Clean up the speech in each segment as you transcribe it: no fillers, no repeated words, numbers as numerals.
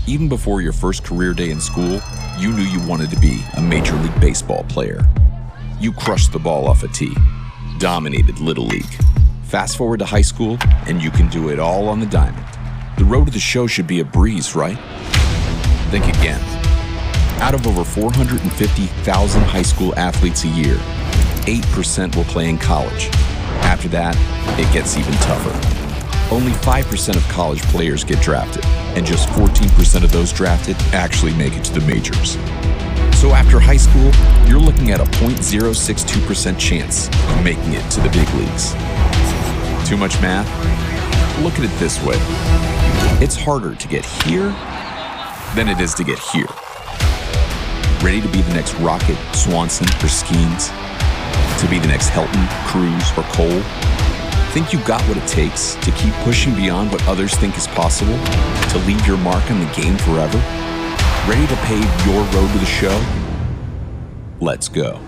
Even before your first career day in school, you knew you wanted to be a Major League Baseball player. You crushed the ball off a tee, dominated Little League. Fast forward to high school, and you can do it all on the diamond. The road to the show should be a breeze, right? Think again. Out of over 450,000 high school athletes a year, 8% will play in college. After that, it gets even tougher. Only 5% of college players get drafted, and just 14% of those drafted actually make it to the majors. So after high school, you're looking at a 0.062% chance of making it to the big leagues. Too much math? Look at it this way. It's harder to get here than it is to get here. Ready to be the next Rocket, Swanson, or Skeens? To be the next Helton, Cruz, or Cole? Think you got what it takes to keep pushing beyond what others think is possible? To leave your mark on the game forever? Ready to pave your road to the show? Let's go.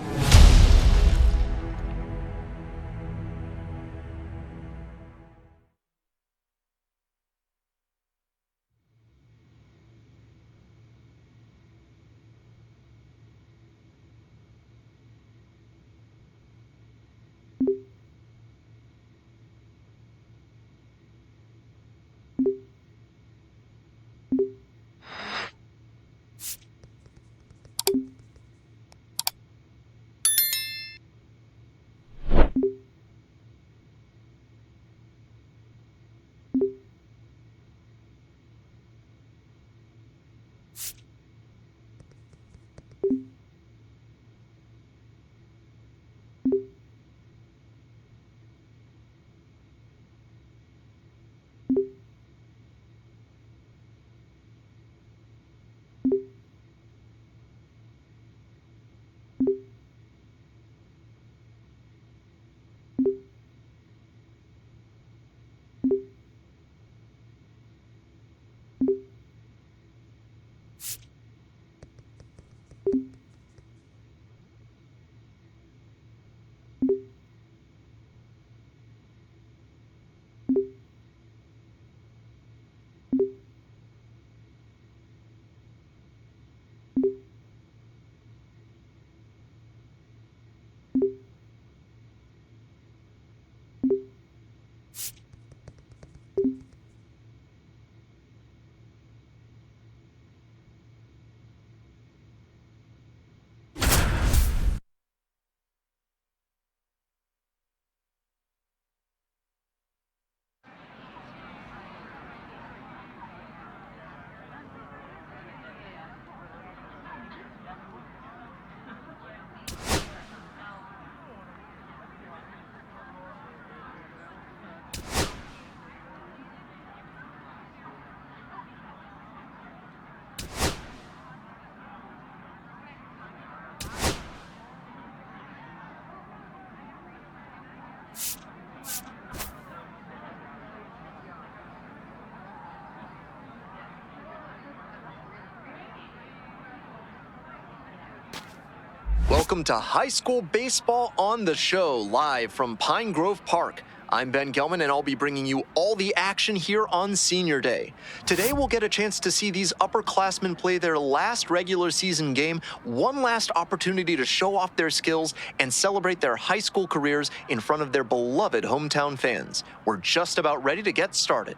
Welcome to High School Baseball on the Show, live from Pine Grove Park. I'm Ben Gelman, and I'll be bringing you all the action here on Senior Day. Today, we'll get a chance to see these upperclassmen play their last regular season game, one last opportunity to show off their skills and celebrate their high school careers in front of their beloved hometown fans. We're just about ready to get started.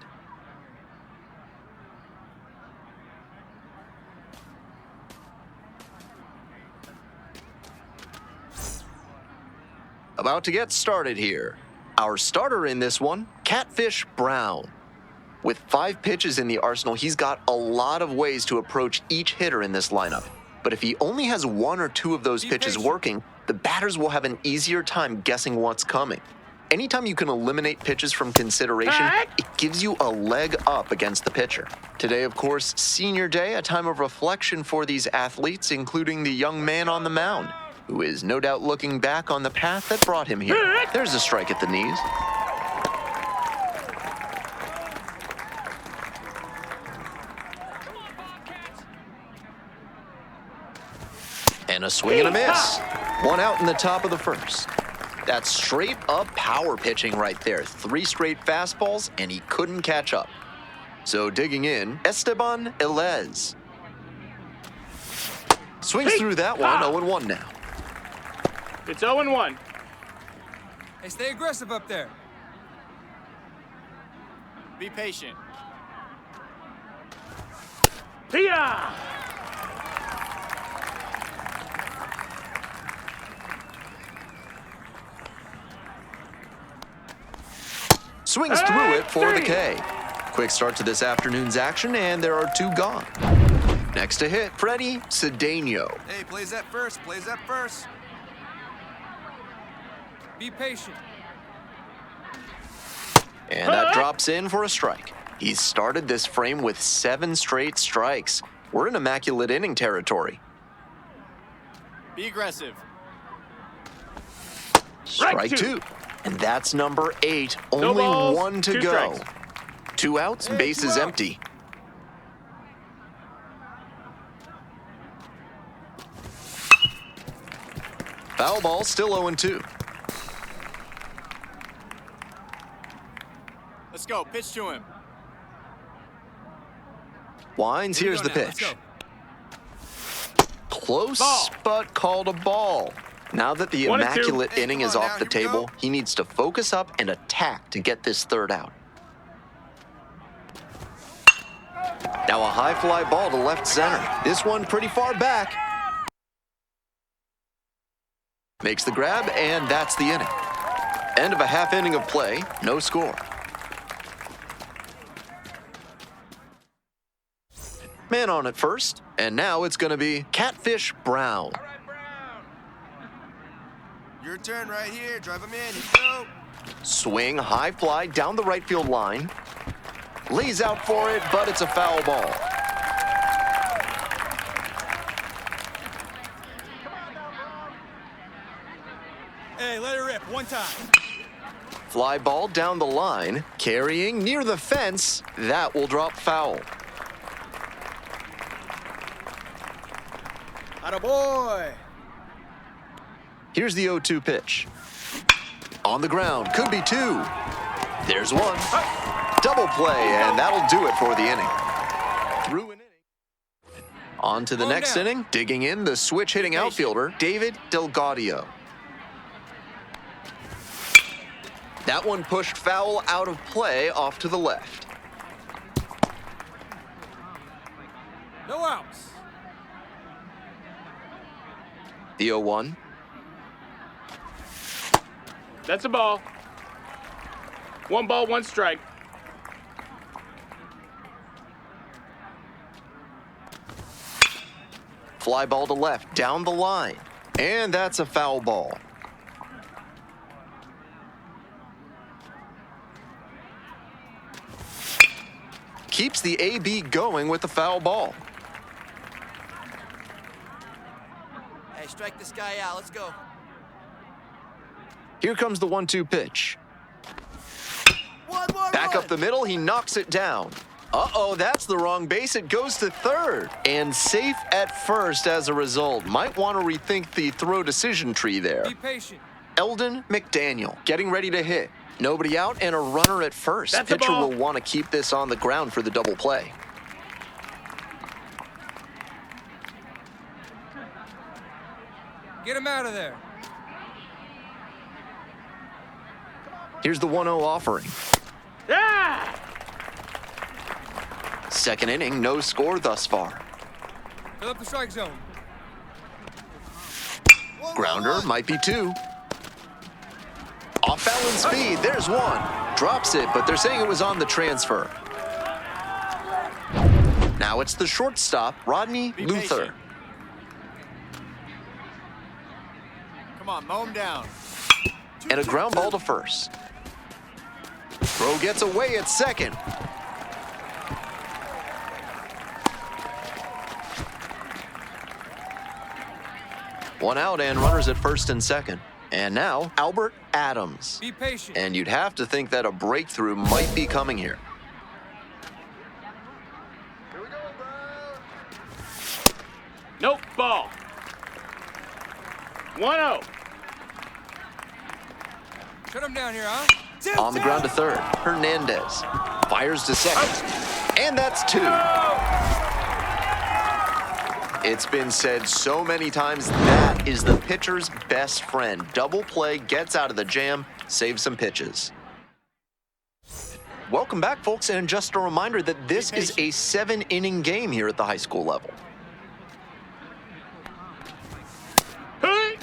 About to get started here. Our starter in this one, Catfish Brown. With 5 pitches in the arsenal, he's got a lot of ways to approach each hitter in this lineup. But if he only has 1 or 2 of those pitches working, the batters will have an easier time guessing what's coming. Anytime you can eliminate pitches from consideration, it gives you a leg up against the pitcher. Today, of course, Senior Day, a time of reflection for these athletes, including the young man on the mound, who is no doubt looking back on the path that brought him here. There's a strike at the knees. And a swing and a miss. 1 out in the top of the first. That's straight up power pitching right there. 3 straight fastballs, and he couldn't catch up. So digging in, Esteban Elez. Swings through that one, 0-1 now. It's 0-1. Hey, stay aggressive up there. Be patient. Hiya! Swings through it for the K. Quick start to this afternoon's action, and there are 2 gone. Next to hit, Freddie Cedeno. Hey, plays that first. Plays that first. Be patient. And that drops in for a strike. He's started this frame with 7 straight strikes. We're in immaculate inning territory. Be aggressive. Strike 2. And that's number 8. Only balls, 1 to 2 go. strikes. 2 outs, Hey, base 2 is outs. empty. Foul ball, still 0-2. Let's go. Pitch to him. Winds, Here we here's the go now. Let's pitch. go. Close, Ball. but called a ball. Now that the 1-2. immaculate Hey, inning come is on off now, the here we table, go. he needs to focus up and attack to get this 3rd out. Now a high fly ball to left center. This one pretty far back. Makes the grab, and that's the inning. End of a half inning of play, no score. Man on at first, and now it's going to be Catfish Brown. Your turn right here. Drive him in. Here you go. Swing, high fly down the right field line. Lays out for it, but it's a foul ball. Hey, let it rip. One time. Fly ball down the line, carrying near the fence. That will drop foul. Attaboy. Here's the 0-2 pitch. On the ground, could be 2. There's 1. Double play, and that'll do it for the inning. Through an inning. On to the Calm next down. inning. Digging in, the switch-hitting outfielder, David Delgadio. That one pushed foul out of play off to the left. No outs. The 0-1. That's a ball. 1 ball, 1 strike. Fly ball to left, down the line. And that's a foul ball. Keeps the AB going with the foul ball. Hey, strike this guy out. Let's go. Here comes the 1-2 pitch. Back up the middle, he knocks it down. Uh-oh, that's the wrong base. It goes to 3rd. And safe at first as a result. Might want to rethink the throw decision tree there. Be patient. Eldon McDaniel getting ready to hit. Nobody out and a runner at first. That's a Pitcher ball. will want to keep this on the ground for the double play. Get him out of there. Here's the 1-0 offering. Yeah! Second inning, no score thus far. Fill up the strike zone. Grounder might be 2. Off balance speed, there's 1. Drops it, but they're saying it was on the transfer. Now it's the shortstop, Rodney Be Luther. patient. Come on, mow him down. And a ground ball to first. Throw gets away at second. One out and runners at first and second. And now, Albert Adams. Be patient. And you'd have to think that a breakthrough might be coming here. Nope, ball. 1-0. Shut him down here, huh? On the ground to third, Hernandez. Fires to second. And that's 2. It's been said so many times, that is the pitcher's best friend. Double play, gets out of the jam, saves some pitches. Welcome back, folks, and just a reminder that this is a 7-inning game here at the high school level. Hey!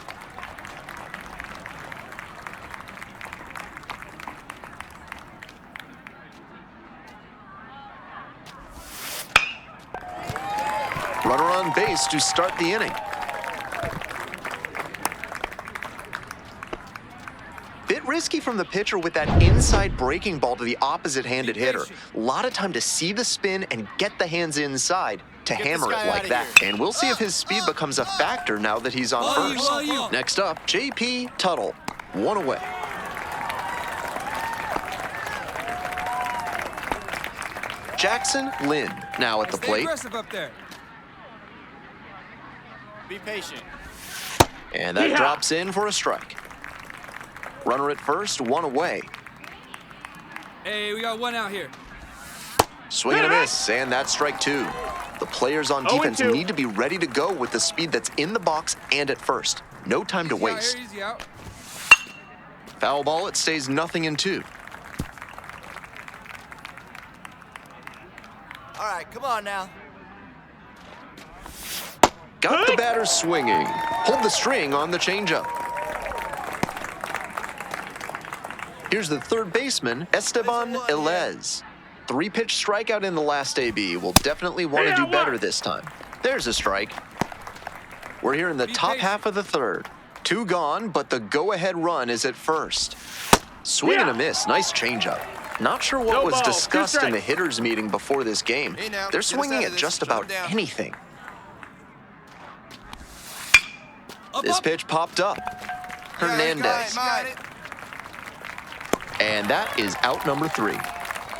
Runner on base to start the inning. Bit risky from the pitcher with that inside breaking ball to the opposite-handed hitter. A lot of time to see the spin and get the hands inside to hammer it like that. And we'll see if his speed becomes a factor now that he's on first. Next up, J.P. Tuttle, 1 away. Jackson Lynn now at the plate. Aggressive up there. Be patient. And that drops in for a strike. Runner at first, 1 away. Hey, we got 1 out here. Swing and a miss, and that's strike 2. The players on defense need to be ready to go with the speed that's in the box and at first. No time to waste. Easy out. Foul ball, it stays 0-2. All right, come on now. Got the batter swinging. Hold the string on the changeup. Here's the third baseman, Esteban Elez. 3-pitch strikeout in the last AB. Will definitely want to do better this time. There's a strike. We're here in the top half of the third. 2 gone, but the go-ahead run is at first. Swing and a miss. Nice changeup. Not sure what was discussed in the hitters' meeting before this game. They're swinging at just about anything. This pitch popped up. Hernandez. And that is out number 3.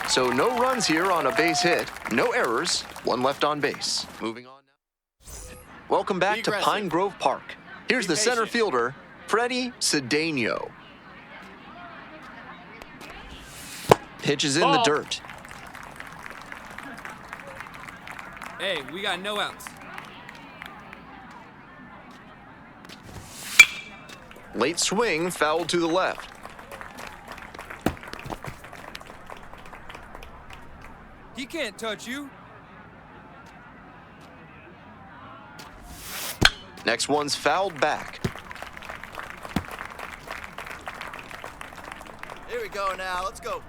So no runs here on a base hit, no errors, 1 left on base. Moving on now. Welcome back to Pine Grove Park. Here's the center fielder, Freddie Cedeno. Pitch is in the dirt. Hey, we got no outs. Late swing, foul to the left. He can't touch you. Next one's fouled back. Here we go now. Let's go.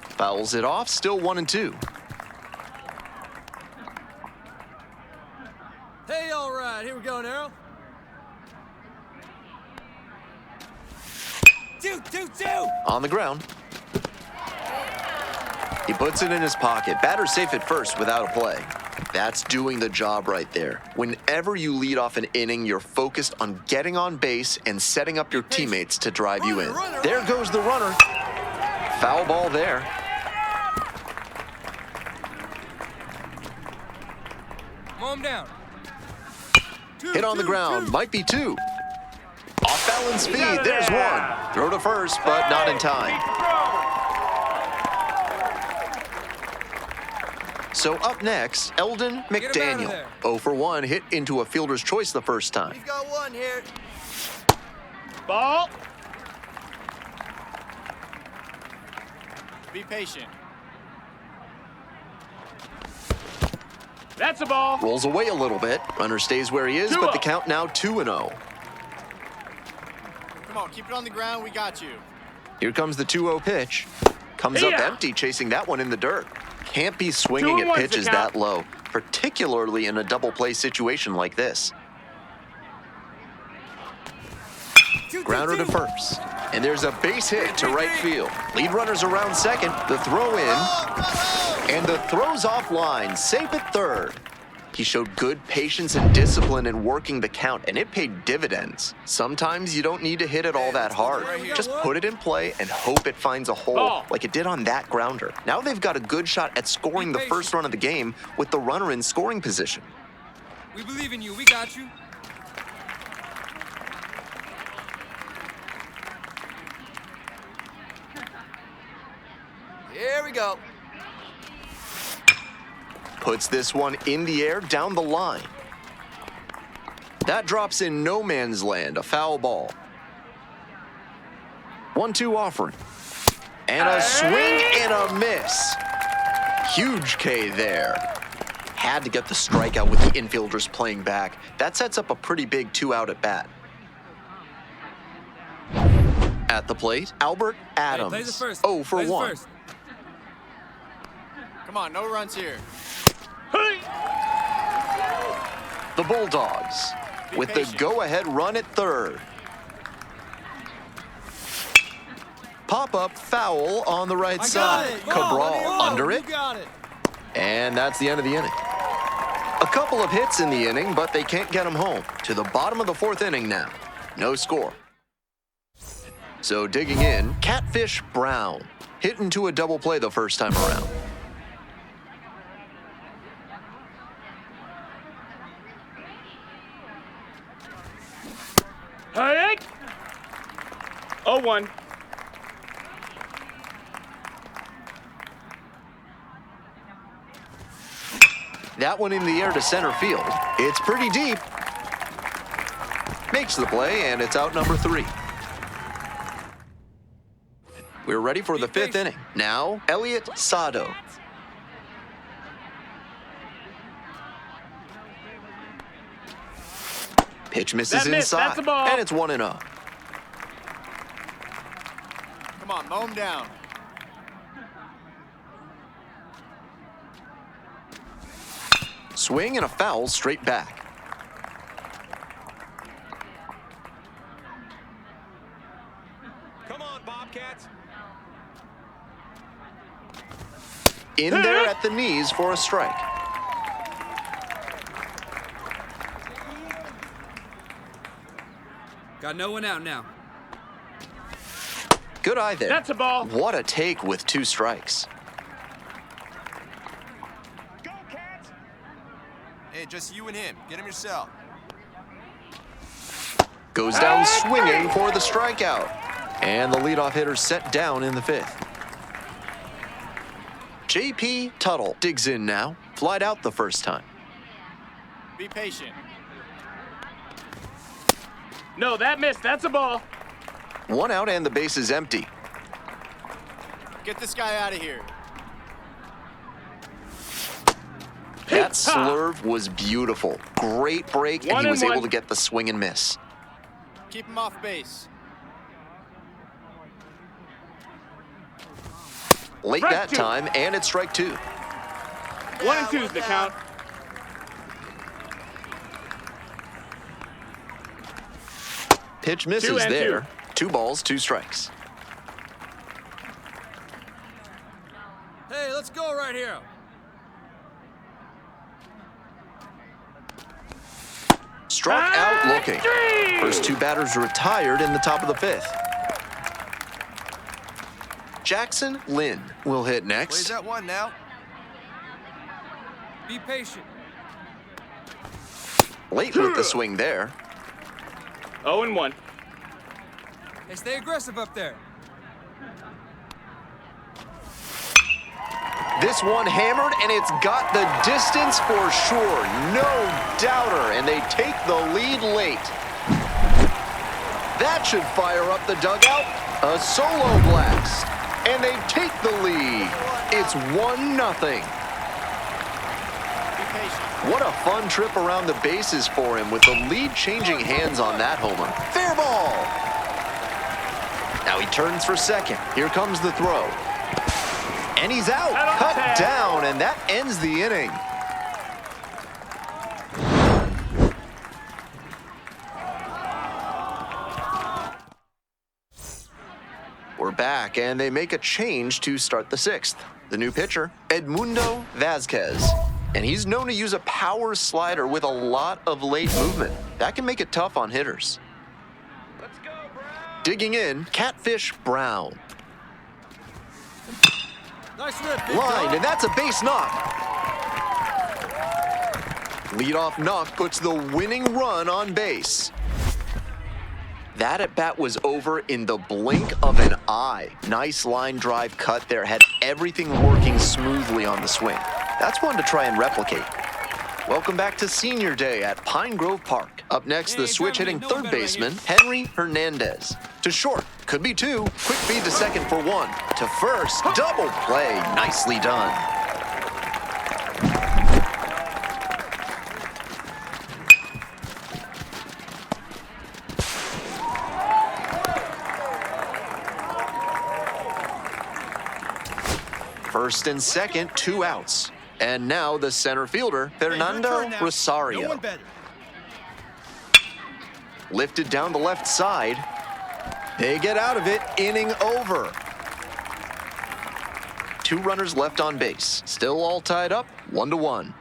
Fouls it off, still 1-2. Hey, all right. Here we go now. 2-2-2. On the ground. He puts it in his pocket. Batter safe at first without a play. That's doing the job right there. Whenever you lead off an inning, you're focused on getting on base and setting up your teammates to drive you in. There goes the runner. Foul ball there. Mow him down. Hit on the ground. Might be 2. Off balance speed. There's 1. Throw to first, but not in time. So up next, Eldon McDaniel. 0 for 1, hit into a fielder's choice the first time. He's got 1 here. Ball. Be patient. That's a ball. Rolls away a little bit. Runner stays where he is, but the count now 2-0. Come on, keep it on the ground. We got you. Here comes the 2-0 pitch. Comes up empty, chasing that one in the dirt. Can't be swinging at pitches that low, particularly in a double play situation like this. Grounder to first. And there's a base hit to right field. Lead runner's around second. The throw in. And the throw's offline. Safe at third. He showed good patience and discipline in working the count, and it paid dividends. Sometimes you don't need to hit it all that hard. Just put it in play and hope it finds a hole like it did on that grounder. Now they've got a good shot at scoring the first run of the game with the runner in scoring position. We believe in you. We got you. Here we go. Puts this one in the air down the line. That drops in no man's land, a foul ball. 1-2 offering. And a swing and a miss. Huge K there. Had to get the strikeout with the infielders playing back. That sets up a pretty big 2-out at bat. At the plate, Albert Adams. Hey, plays it first. 0 for Plays it 1. first. Come on, no runs here. The Bulldogs with the go-ahead run at third. Pop-up foul on the right side. Cabral under it. And that's the end of the inning. A couple of hits in the inning, but they can't get them home. To the bottom of the 4th inning now. No score. So digging in, Catfish Brown. Hit into a double play the first time around. Hey! 0-1. That one in the air to center field. It's pretty deep. Makes the play, and it's out number 3. We're ready for the 5th inning. Now, Elliot Sado. Pitch misses inside, that's a ball. and it's 1-0. Come on, mow him down. Swing and a foul straight back. Come on, Bobcats. In there at the knees for a strike. Got no one out now. Good eye there. That's a ball. What a take with 2 strikes. Go, Cats. Hey, just you and him. Get him yourself. Goes down swinging for the strikeout. And the leadoff hitter set down in the 5th. J.P. Tuttle digs in now. Flied out the first time. Be patient. No, that missed. That's a ball. 1 out and the base is empty. Get this guy out of here. That slurve was beautiful. Great break, and he was able to get the swing and miss. Keep him off base. Late Strike that 2. time, and it's strike 2. 1 and 2 is the count. Pitch misses 2 and there. 2 balls, 2 strikes. Hey, let's go right here. Struck out looking. First 2 batters retired in the top of the 5th. Jackson Lynn will hit Plays next. that one now. Be patient. Late with the swing there. 0-1. Hey, stay aggressive up there. This one hammered, and it's got the distance for sure. No doubter, and they take the lead late. That should fire up the dugout. A solo blast, and they take the lead. It's 1-0. Be patient. What a fun trip around the bases for him with the lead changing hands on that homer. Fair ball. Now he turns for second. Here comes the throw. And he's out, cut down, and that ends the inning. We're back, and they make a change to start the 6th. The new pitcher, Edmundo Vazquez. And he's known to use a power slider with a lot of late movement. That can make it tough on hitters. Let's go, Brown. Digging in, Catfish Brown. Nice rip, big Line, dog. and that's a base knock. Leadoff knock puts the winning run on base. That at-bat was over in the blink of an eye. Nice line drive cut there, had everything working smoothly on the swing. That's one to try and replicate. Welcome back to Senior Day at Pine Grove Park. Up next, the switch-hitting third baseman, Henry Hernandez. To short, could be two. Quick feed to second for one. To first, double play. Nicely done. First and second, 2 outs. And now the center fielder, Fernando Rosario. No one better. Lifted down the left side. They get out of it, inning over. 2 runners left on base. Still all tied up, 1-1.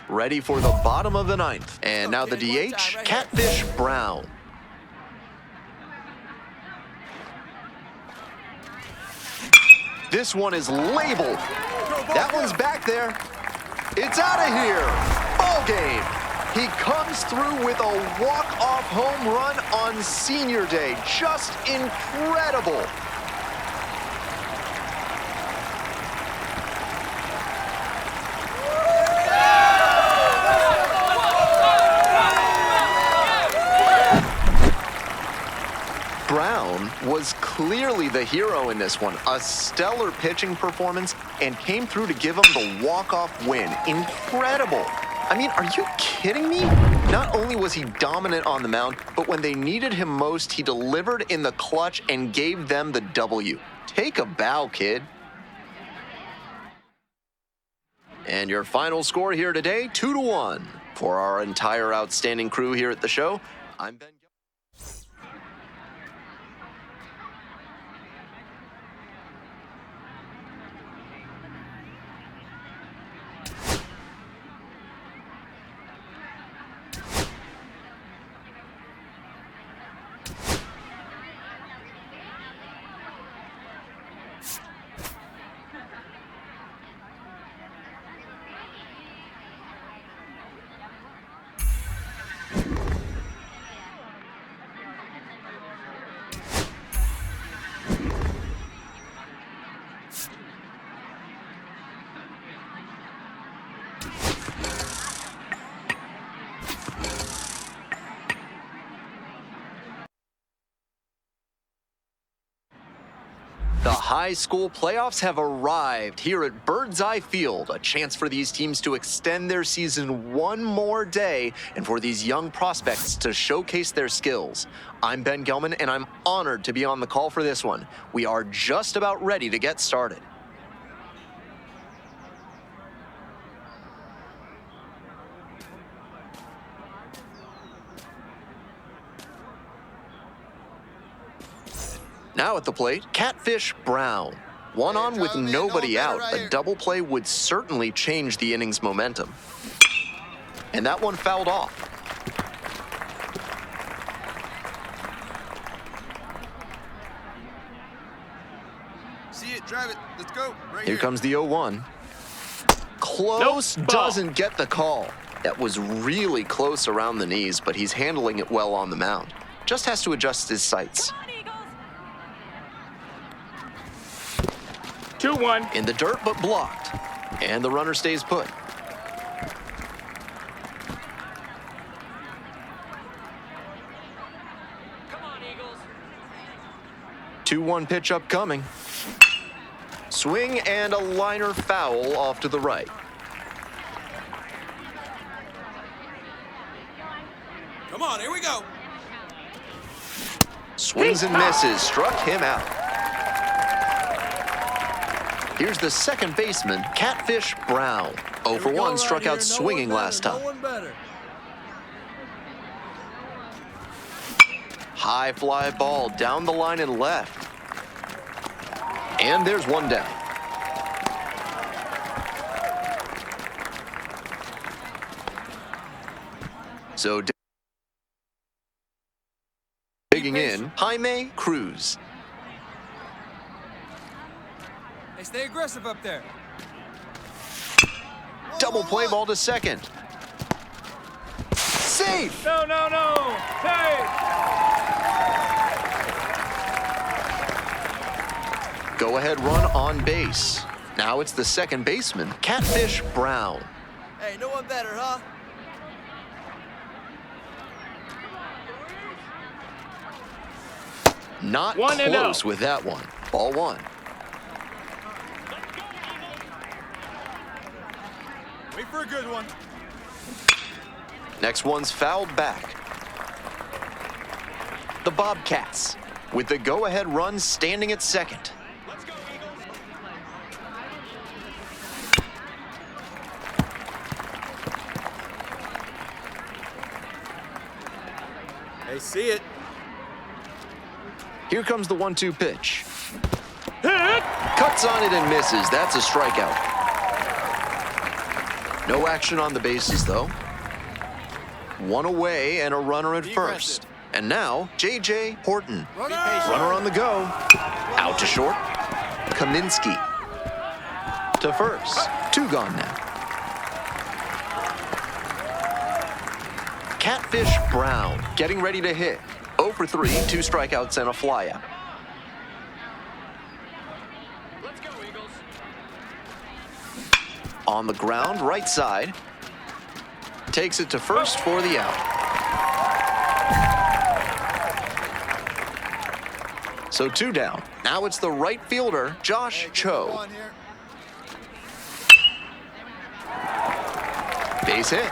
Ready for the bottom of the 9th. And now the DH, Catfish Brown. This one is labeled. That one's back there. It's out of here. Ball game. He comes through with a walk-off home run on Senior Day. Just incredible. Brown was clearly the hero in this one. A stellar pitching performance and came through to give him the walk-off win. Incredible. I mean, are you kidding me? Not only was he dominant on the mound, but when they needed him most, he delivered in the clutch and gave them the W. Take a bow, kid. And your final score here today, 2-1. For our entire outstanding crew here at the show, I'm Ben. The high school playoffs have arrived here at Birdseye Field, a chance for these teams to extend their season one more day and for these young prospects to showcase their skills. I'm Ben Gelman, and I'm honored to be on the call for this one. We are just about ready to get started. Now at the plate, Catfish Brown. One on with nobody out. A double play would certainly change the inning's momentum. And that one fouled off. See it, drive it. Let's go. Right Here comes the 0-1. Close, Nope, ball. doesn't get the call. That was really close around the knees, but he's handling it well on the mound. Just has to adjust his sights. 2-1. In the dirt, but blocked. And the runner stays put. Come on, Eagles. 2-1 pitch upcoming. Swing and a liner foul off to the right. Come on, here we go. Swings and misses, struck him out. Here's the second baseman, Catfish Brown. 0 for 1, struck out swinging last time. No one better. High fly ball down the line and left. And there's one down. So digging in, Jaime Cruz. Hey, stay aggressive up there. Double play ball to second. Sing! safe. No, no, no. Hey. Go ahead run on base. Now it's the second baseman, Catfish Brown. Hey, no one better, huh? Not 1-0. close with that one. Ball one. Wait for a good one. Next one's fouled back. The Bobcats with the go-ahead run standing at second. Let's go, Eagles. Hey, see it. Here comes the 1-2 pitch. Hit. Cuts on it and misses. That's a strikeout. No action on the bases, though. One away and a runner at Be first. And now, J.J. Horton. Runner! Runner on the go. Out to short. Kaminsky. To first. Two gone now. Catfish Brown getting ready to hit. 0 for 3, 2 strikeouts and a flyout. Let's go, Eagles. On the ground, right side. Takes it to first for the out. So 2 down. Now it's the right fielder, Josh Cho. On here. Base hit.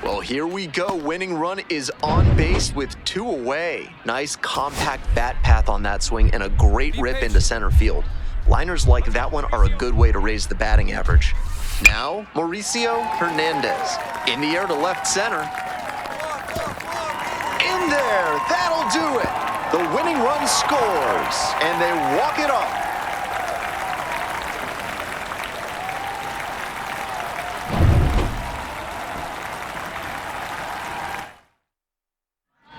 Well, here we go. Winning run is on base with 2 away. Nice compact bat path on that swing and a great rip into center field. Liners like that one are a good way to raise the batting average. Now, Mauricio Hernandez. In the air to left center. In there! That'll do it! The winning run scores, and they walk it off.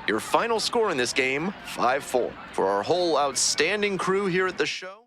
Your final score in this game, 5-4. For our whole outstanding crew here at the show,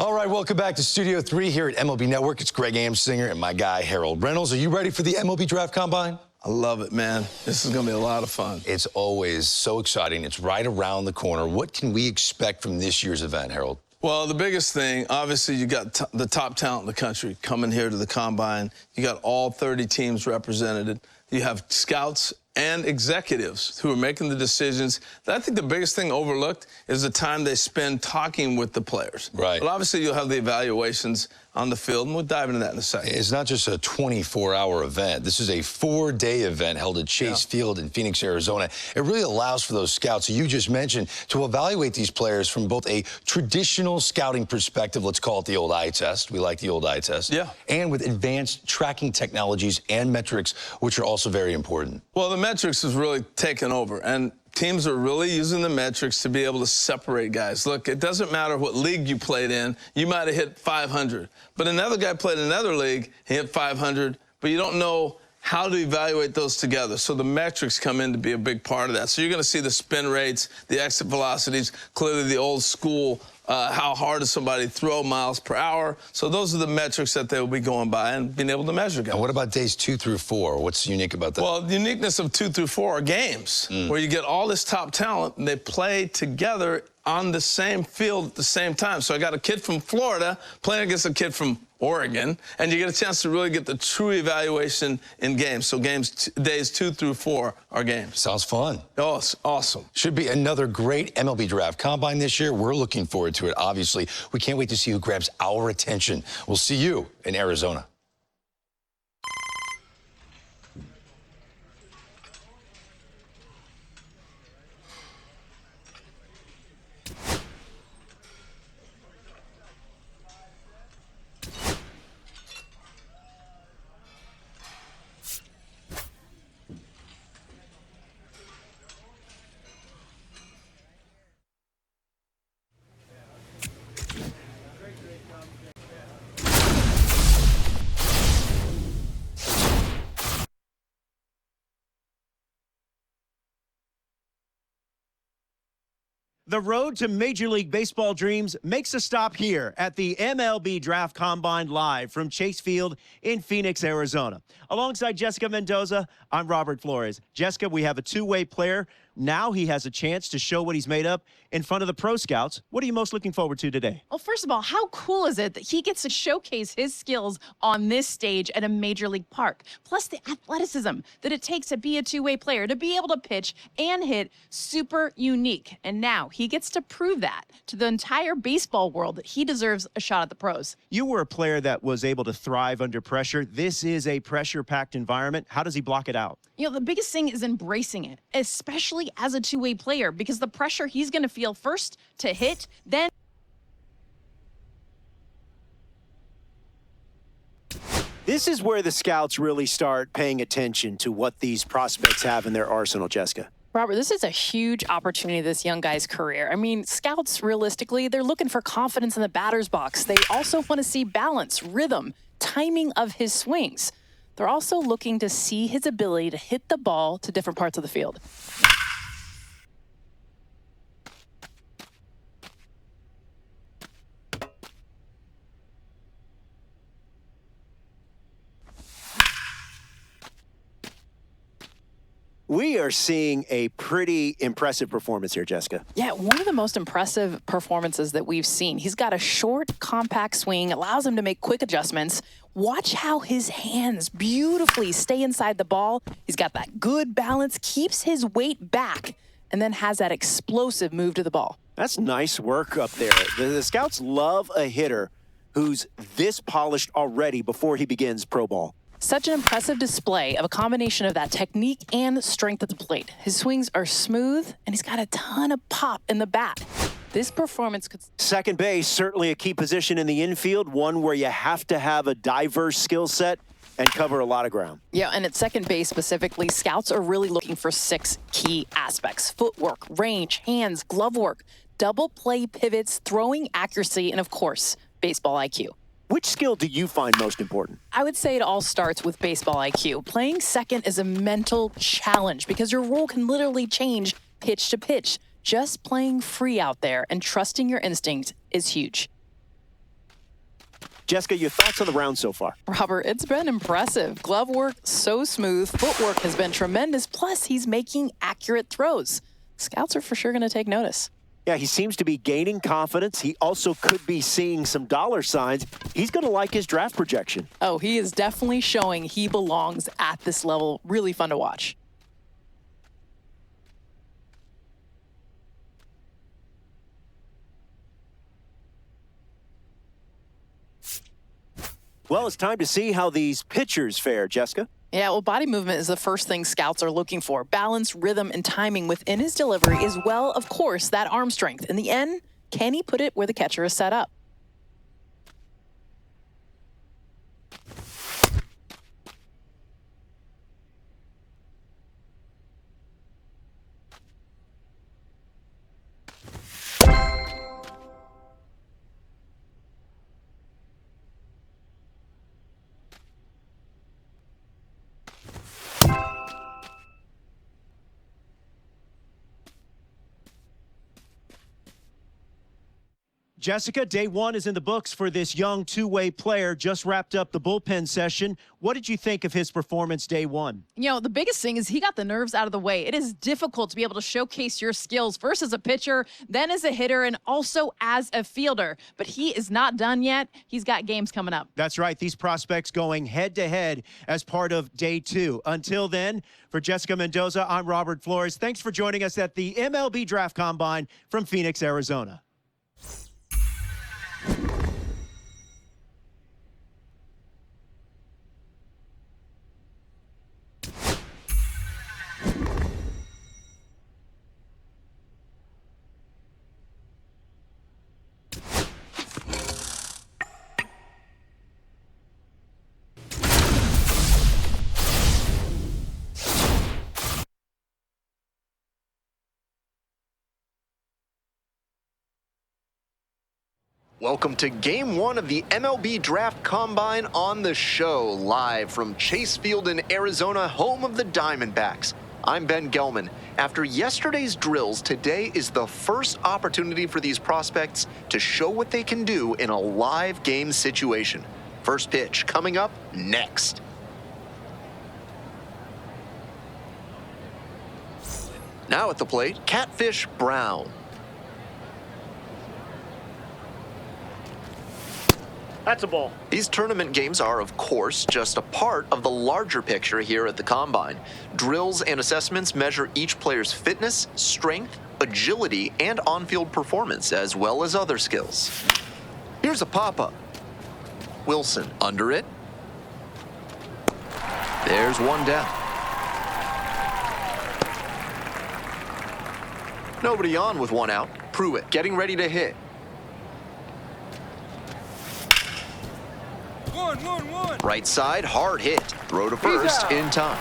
All right, welcome back to Studio 3 here at MLB Network. It's Greg Amsinger and my guy, Harold Reynolds. Are you ready for the MLB Draft Combine? I love it, man. This is going to be a lot of fun. It's always so exciting. It's right around the corner. What can we expect from this year's event, Harold? Well, the biggest thing, obviously, you got the top talent in the country coming here to the Combine. You got all 30 teams represented. You have scouts and executives who are making the decisions. I think the biggest thing overlooked is the time they spend talking with the players. Right. But obviously, you'll have the evaluations on the field, and we'll dive into that in a second. It's not just a 24-hour event. This is a 4-day event held at Chase Field in Phoenix, Arizona. It really allows for those scouts you just mentioned to evaluate these players from both a traditional scouting perspective, let's call it the old eye test. We like the old eye test. Yeah. And with advanced tracking technologies and metrics, which are also very important. Well, the metrics has really taken over, and teams are really using the metrics to be able to separate guys. Look, it doesn't matter what league you played in. You might have hit 500, but another guy played in another league, he hit 500, but you don't know how to evaluate those together. So the metrics come in to be a big part of that. So you're going to see the spin rates, the exit velocities, clearly the old school, how hard does somebody throw miles per hour. So those are the metrics that they will be going by and being able to measure guys. And what about days 2 through 4? What's unique about that? Well, the uniqueness of 2 through 4 are games where you get all this top talent and they play together on the same field at the same time. So I got a kid from Florida playing against a kid from Oregon, and you get a chance to really get the true evaluation in games. So days 2 through 4 are games. Sounds fun. Oh, it's awesome. Should be another great MLB Draft Combine this year. We're looking forward to it, obviously. We can't wait to see who grabs our attention. We'll see you in Arizona. The road to Major League Baseball dreams makes a stop here at the MLB Draft Combine live from Chase Field in Phoenix, Arizona. Alongside Jessica Mendoza, I'm Robert Flores. Jessica, we have a two-way player. Now he has a chance to show what he's made up in front of the pro scouts. What are you most looking forward to today? Well, first of all, how cool is it that he gets to showcase his skills on this stage at a major league park? Plus the athleticism that it takes to be a two-way player, to be able to pitch and hit, super unique. And now he gets to prove that to the entire baseball world that he deserves a shot at the pros. You were a player that was able to thrive under pressure. This is a pressure-packed environment. How does he block it out? You know, the biggest thing is embracing it, especially as a two-way player, because the pressure he's going to feel first to hit, then This is where the scouts really start paying attention to what these prospects have in their arsenal, Jessica. Robert, this is a huge opportunity in this young guy's career. I mean, scouts, realistically, they're looking for confidence in the batter's box. They also want to see balance, rhythm, timing of his swings. They're also looking to see his ability to hit the ball to different parts of the field. We are seeing a pretty impressive performance here, Jessica. Yeah, one of the most impressive performances that we've seen. He's got a short, compact swing, allows him to make quick adjustments. Watch how his hands beautifully stay inside the ball. He's got that good balance, keeps his weight back, and then has that explosive move to the ball. That's nice work up there. The scouts love a hitter who's this polished already before he begins pro ball. Such an impressive display of a combination of that technique and strength at the plate. His swings are smooth, and he's got a ton of pop in the bat. This performance could... Second base, certainly a key position in the infield, one where you have to have a diverse skill set and cover a lot of ground. Yeah, and at second base specifically, scouts are really looking for 6 key aspects: footwork, range, hands, glove work, double play pivots, throwing accuracy, and of course, baseball IQ. Which skill do you find most important? I would say it all starts with baseball IQ. Playing second is a mental challenge because your role can literally change pitch to pitch. Just playing free out there and trusting your instinct is huge. Jessica, your thoughts on the round so far? Robert, it's been impressive. Glove work, so smooth. Footwork has been tremendous. Plus, he's making accurate throws. Scouts are for sure going to take notice. Yeah, he seems to be gaining confidence. He also could be seeing some dollar signs. He's going to like his draft projection. Oh, he is definitely showing he belongs at this level. Really fun to watch. Well, it's time to see how these pitchers fare, Jessica. Yeah, well, body movement is the first thing scouts are looking for. Balance, rhythm, and timing within his delivery, as well, of course, that arm strength. In the end, can he put it where the catcher is set up? Jessica, day one is in the books for this young two-way player. Just wrapped up the bullpen session. What did you think of his performance day one? You know, the biggest thing is he got the nerves out of the way. It is difficult to be able to showcase your skills first as a pitcher, then as a hitter, and also as a fielder. But he is not done yet. He's got games coming up. That's right. These prospects going head-to-head as part of day two. Until then, for Jessica Mendoza, I'm Robert Flores. Thanks for joining us at the MLB Draft Combine from Phoenix, Arizona. Welcome to Game 1 of the MLB Draft Combine on the show, live from Chase Field in Arizona, home of the Diamondbacks. I'm Ben Gelman. After yesterday's drills, today is the first opportunity for these prospects to show what they can do in a live game situation. First pitch coming up next. Now at the plate, Catfish Brown. That's a ball. These tournament games are, of course, just a part of the larger picture here at the Combine. Drills and assessments measure each player's fitness, strength, agility, and on-field performance, as well as other skills. Here's a pop-up. Wilson under it. There's one down. Nobody on with one out. Pruitt getting ready to hit. One. Right side, hard hit. Throw to first in time.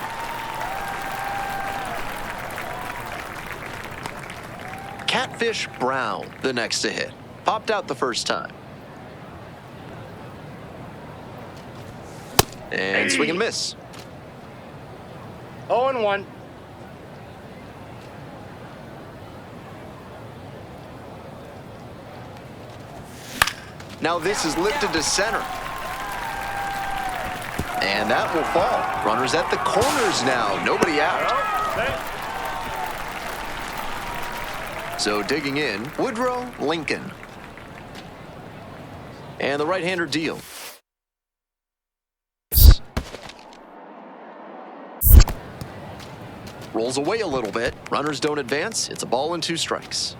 Catfish Brown, the next to hit. Popped out the first time. And swing and miss. 0-1. Now this is lifted to center. And that will fall. Runners at the corners now. Nobody out. So digging in, Woodrow Lincoln. And the right-hander deal. Rolls away a little bit. Runners don't advance. It's a ball and 2 strikes.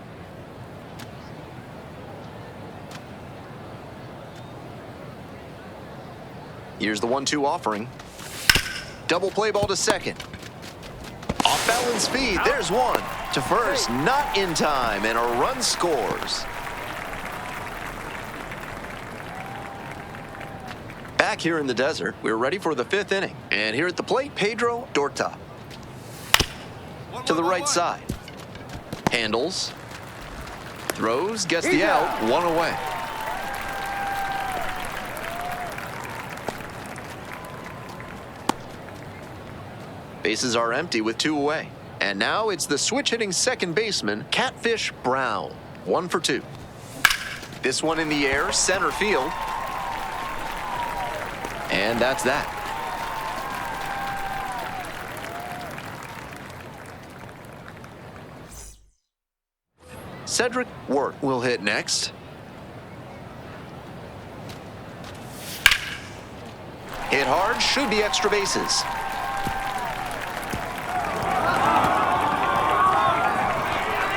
Here's the 1-2 offering. Double play ball to second. Off balance speed. There's one. To first, not in time, and a run scores. Back here in the desert, we're ready for the 5th inning. And here at the plate, Pedro Dorta. To the right side. Handles. Throws, gets the out, 1 away. Bases are empty with 2 away. And now it's the switch-hitting second baseman, Catfish Brown. 1 for 2. This one in the air, center field. And that's that. Cedric Wirt will hit next. Hit hard, should be extra bases.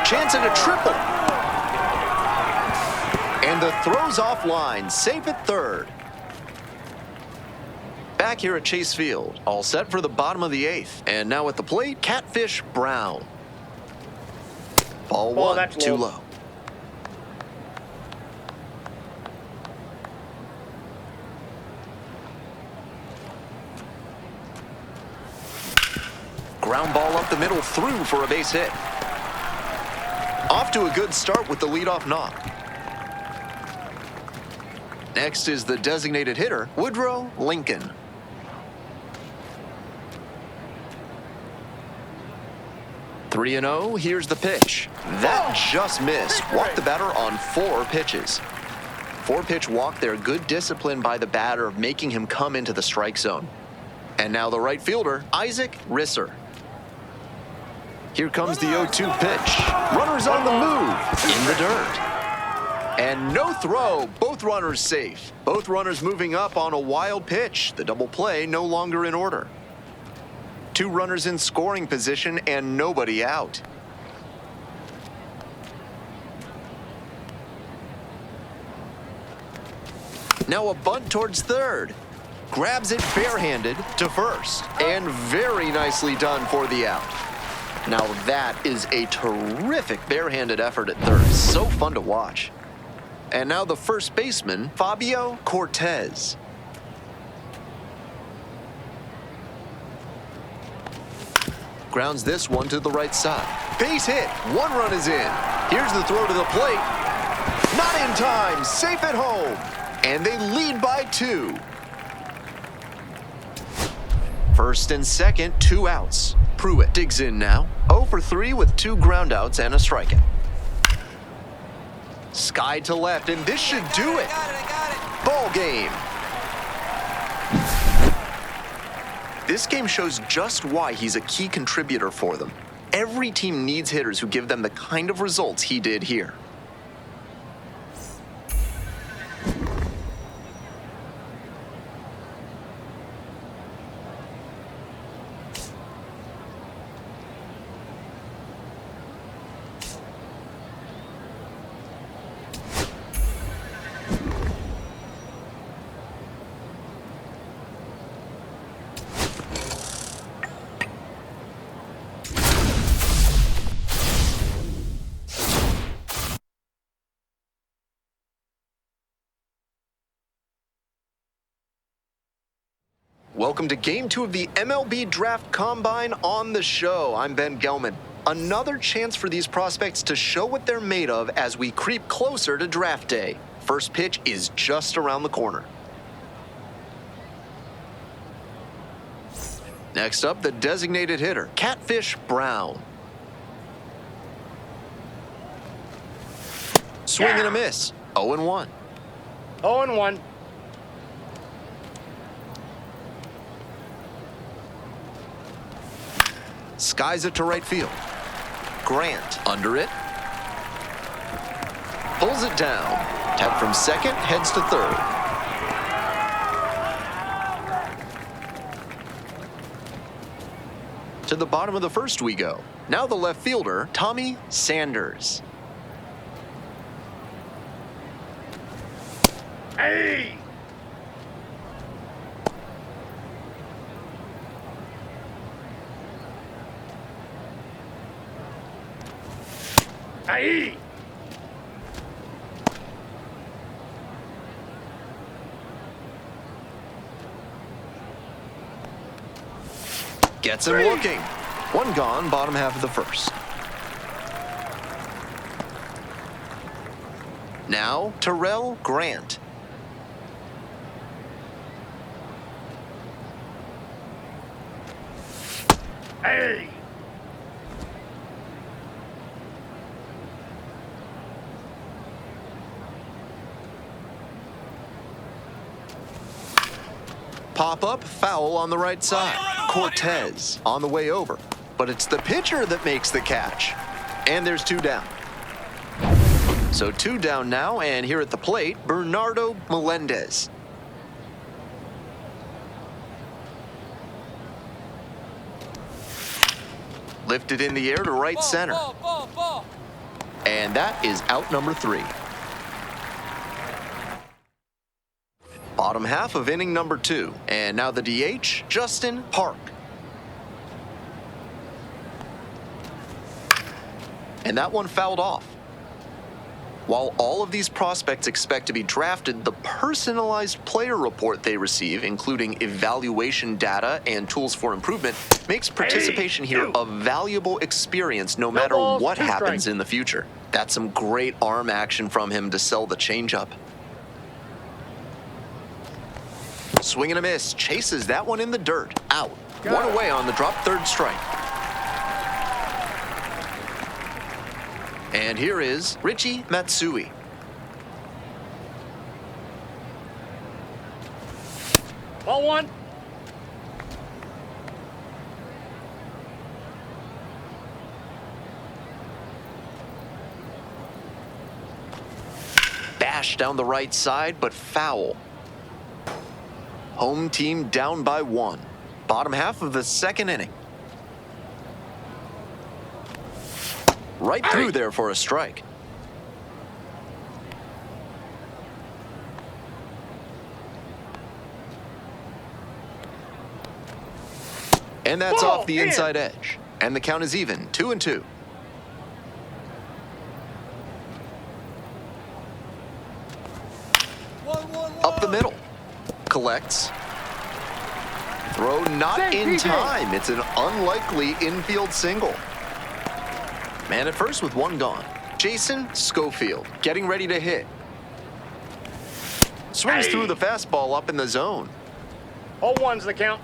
Chance at a triple. And the throw's offline, safe at third. Back here at Chase Field, all set for the bottom of the 8th. And now at the plate, Catfish Brown. Ball one, that's too low. low. Ground ball up the middle, through for a base hit. Off to a good start with the leadoff knock. Next is the designated hitter, Woodrow Lincoln. Three and 0, here's the pitch. That just missed. Walked the batter on 4 pitches. 4-pitch walk there, good discipline by the batter of making him come into the strike zone. And now the right fielder, Isaac Risser. Here comes the 0-2 pitch. Runners on the move, in the dirt. And no throw, both runners safe. Both runners moving up on a wild pitch. The double play no longer in order. 2 runners in scoring position and nobody out. Now a bunt towards third. Grabs it barehanded to first. And very nicely done for the out. Now that is a terrific barehanded effort at third. So fun to watch. And now the first baseman, Fabio Cortez. Grounds this one to the right side. Base hit. 1 run is in. Here's the throw to the plate. Not in time. Safe at home. And they lead by 2. First and second, 2 outs. Pruitt digs in now. 0 for 3 with 2 groundouts and a strikeout. Sky to left, and this should do it. Ball game. This game shows just why he's a key contributor for them. Every team needs hitters who give them the kind of results he did here. Welcome to Game 2 of the MLB Draft Combine on the show. I'm Ben Gelman. Another chance for these prospects to show what they're made of as we creep closer to draft day. First pitch is just around the corner. Next up, the designated hitter, Catfish Brown. Swing and a miss. 0-1. 0-1. Skies it to right field. Grant under it. Pulls it down. Tapped from second, heads to third. To the bottom of the first we go. Now the left fielder, Tommy Sanders. Hey! Hey! Gets him looking. 1 gone, bottom half of the first. Now, Terrell Grant. Hey! Pop-up, foul on the right side. Cortez on the way over. But it's the pitcher that makes the catch. And there's 2 down. So 2 down now, and here at the plate, Bernardo Melendez. Lifted in the air to right center. And that is out number 3. Bottom half of inning number 2. And now the DH, Justin Park. And that one fouled off. While all of these prospects expect to be drafted, the personalized player report they receive, including evaluation data and tools for improvement, makes participation here a valuable experience no matter what happens in the future. That's some great arm action from him to sell the changeup. Swing and a miss, chases that one in the dirt. Out. One away on the drop, third strike. And here is Richie Matsui. Ball 1. Bash down the right side, but foul. Home team down by 1. Bottom half of the second inning. Right through there for a strike. And that's off the inside edge. And the count is even, 2-2. Up the middle. Collects. Throw not in time. It's an unlikely infield single. Man at first with one gone. Jason Schofield getting ready to hit. Swings through the fastball up in the zone. All 1's the count.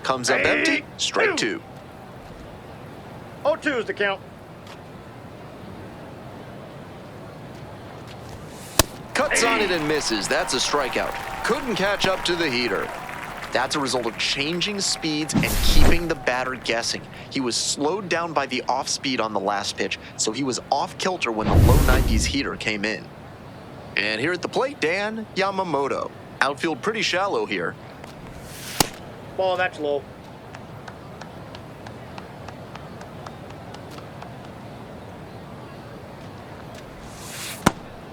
Comes up empty. Strike 2. 0-2's the count. Cuts on it and misses. That's a strikeout. Couldn't catch up to the heater. That's a result of changing speeds and keeping the batter guessing. He was slowed down by the off speed on the last pitch, so he was off kilter when the low 90s heater came in. And here at the plate, Dan Yamamoto. Outfield pretty shallow here. Ball, that's low.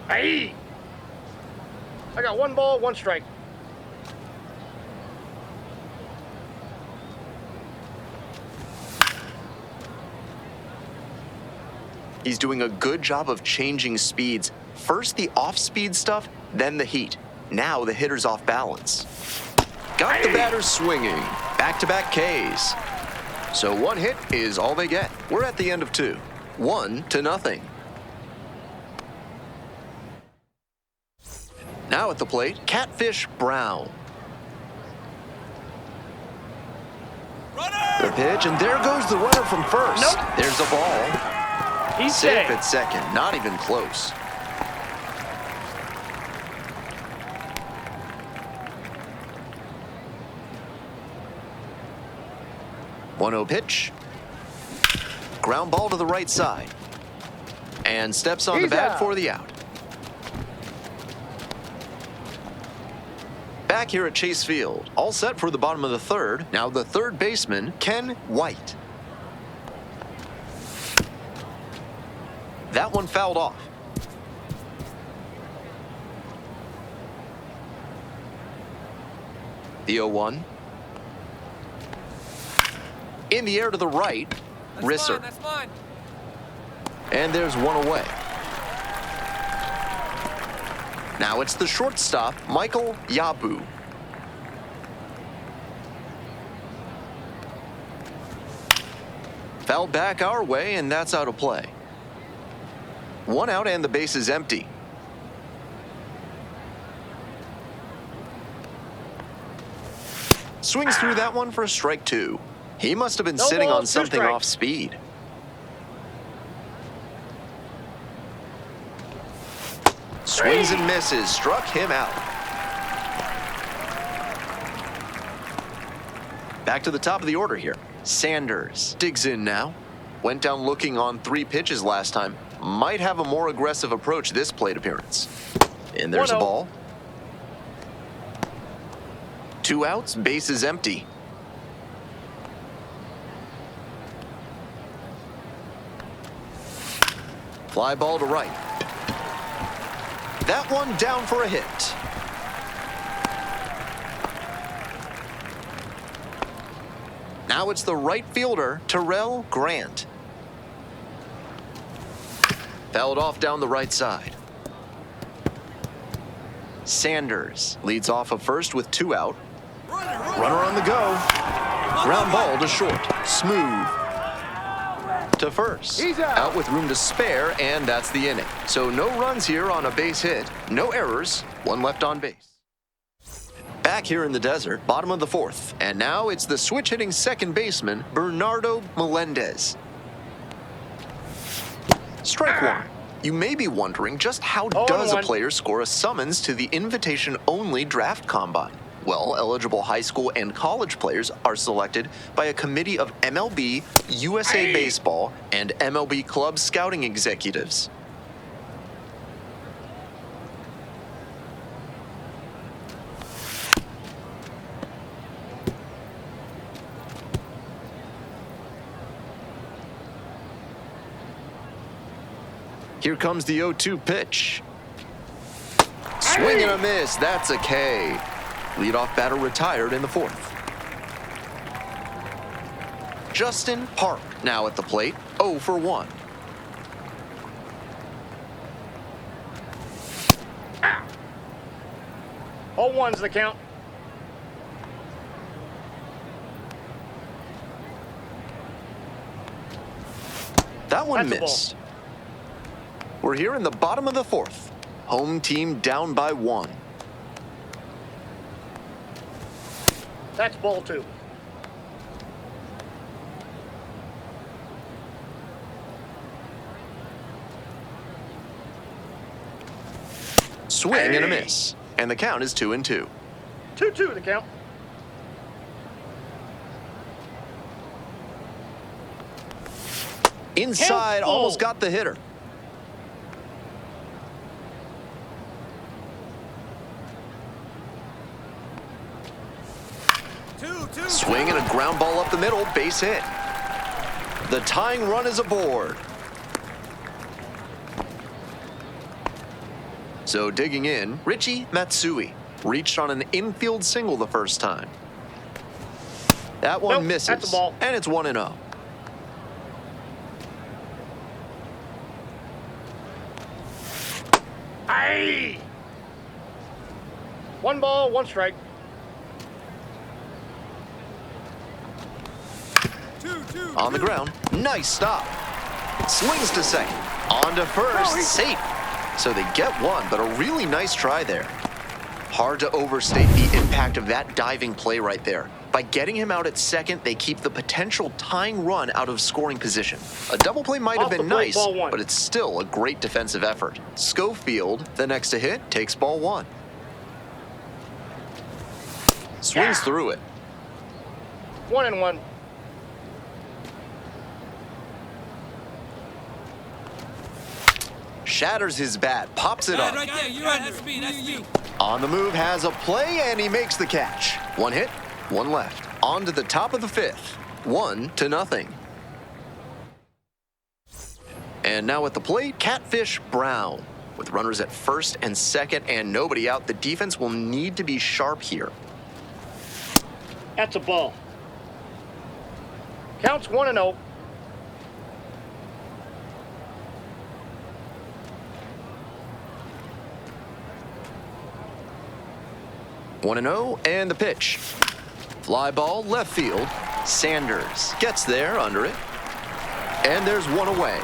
Hey! I got 1 ball, 1 strike. He's doing a good job of changing speeds. First the off-speed stuff, then the heat. Now the hitter's off balance. Got the batter swinging. Back-to-back Ks. So 1 hit is all they get. We're at the end of 2. 1-0. Now at the plate, Catfish Brown. The pitch, and there goes the runner from first. Nope. There's a ball. He's Safe safe. at second, not even close. One-0 pitch. Ground ball to the right side. And steps on the bat for the out. Back here at Chase Field, all set for the bottom of the third. Now the third baseman, Ken White. That one fouled off. The 0-1. In the air to the right, Risser. That's mine. And there's one away. Now it's the shortstop, Michael Yabu. Fouled back our way, and that's out of play. 1 out and the base is empty. Swings through that one for strike 2. He must have been sitting on something off speed. Swings and misses, struck him out. Back to the top of the order here. Sanders digs in now. Went down looking on 3 pitches last time. Might have a more aggressive approach this plate appearance. And there's a ball. 2 outs, base is empty. Fly ball to right. That one down for a hit. Now it's the right fielder, Terrell Grant. Fouled off down the right side. Sanders leads off of first with 2 out. Runner on the go. Ground ball to short. Smooth to first. He's out with room to spare, and that's the inning. So no runs here on a base hit, no errors, 1 left on base. Back here in the desert, bottom of the 4th, and now it's the switch-hitting second baseman, Bernardo Melendez. Strike 1. You may be wondering just how does a player score a summons to the invitation-only draft combine? Well, eligible high school and college players are selected by a committee of MLB, USA Baseball, and MLB club scouting executives. Here comes the 0-2 pitch. Swing and a miss, that's a K. Leadoff batter retired in the 4th. Justin Park now at the plate, 0 for 1. All one's the count. That one That's a missed. We're here in the bottom of the 4th. Home team down by 1. That's ball 2. Swing and a miss. And the count is 2-2. 2-2 the count. Inside, almost got the hitter. Swing and a ground ball up the middle, base hit. The tying run is aboard. So digging in, Richie Matsui reached on an infield single the first time. That one misses, that's a ball. and it's 1-0. Aye! 1 ball, 1 strike. On the ground, nice stop. Swings to second, on to first, safe. So they get 1, but a really nice try there. Hard to overstate the impact of that diving play right there. By getting him out at second, they keep the potential tying run out of scoring position. A double play might have been nice, but it's still a great defensive effort. Schofield, the next to hit, takes ball 1. Swings through it. 1-1. Shatters his bat, pops it up. Right there, you're right. That's me, that's you. On the move, has a play, and he makes the catch. 1 hit, 1 left. On to the top of the 5th, 1-0. And now at the plate, Catfish Brown. With runners at first and second and nobody out, the defense will need to be sharp here. That's a ball. Counts 1-0. And the pitch. Fly ball left field. Sanders gets there under it. And there's 1 away.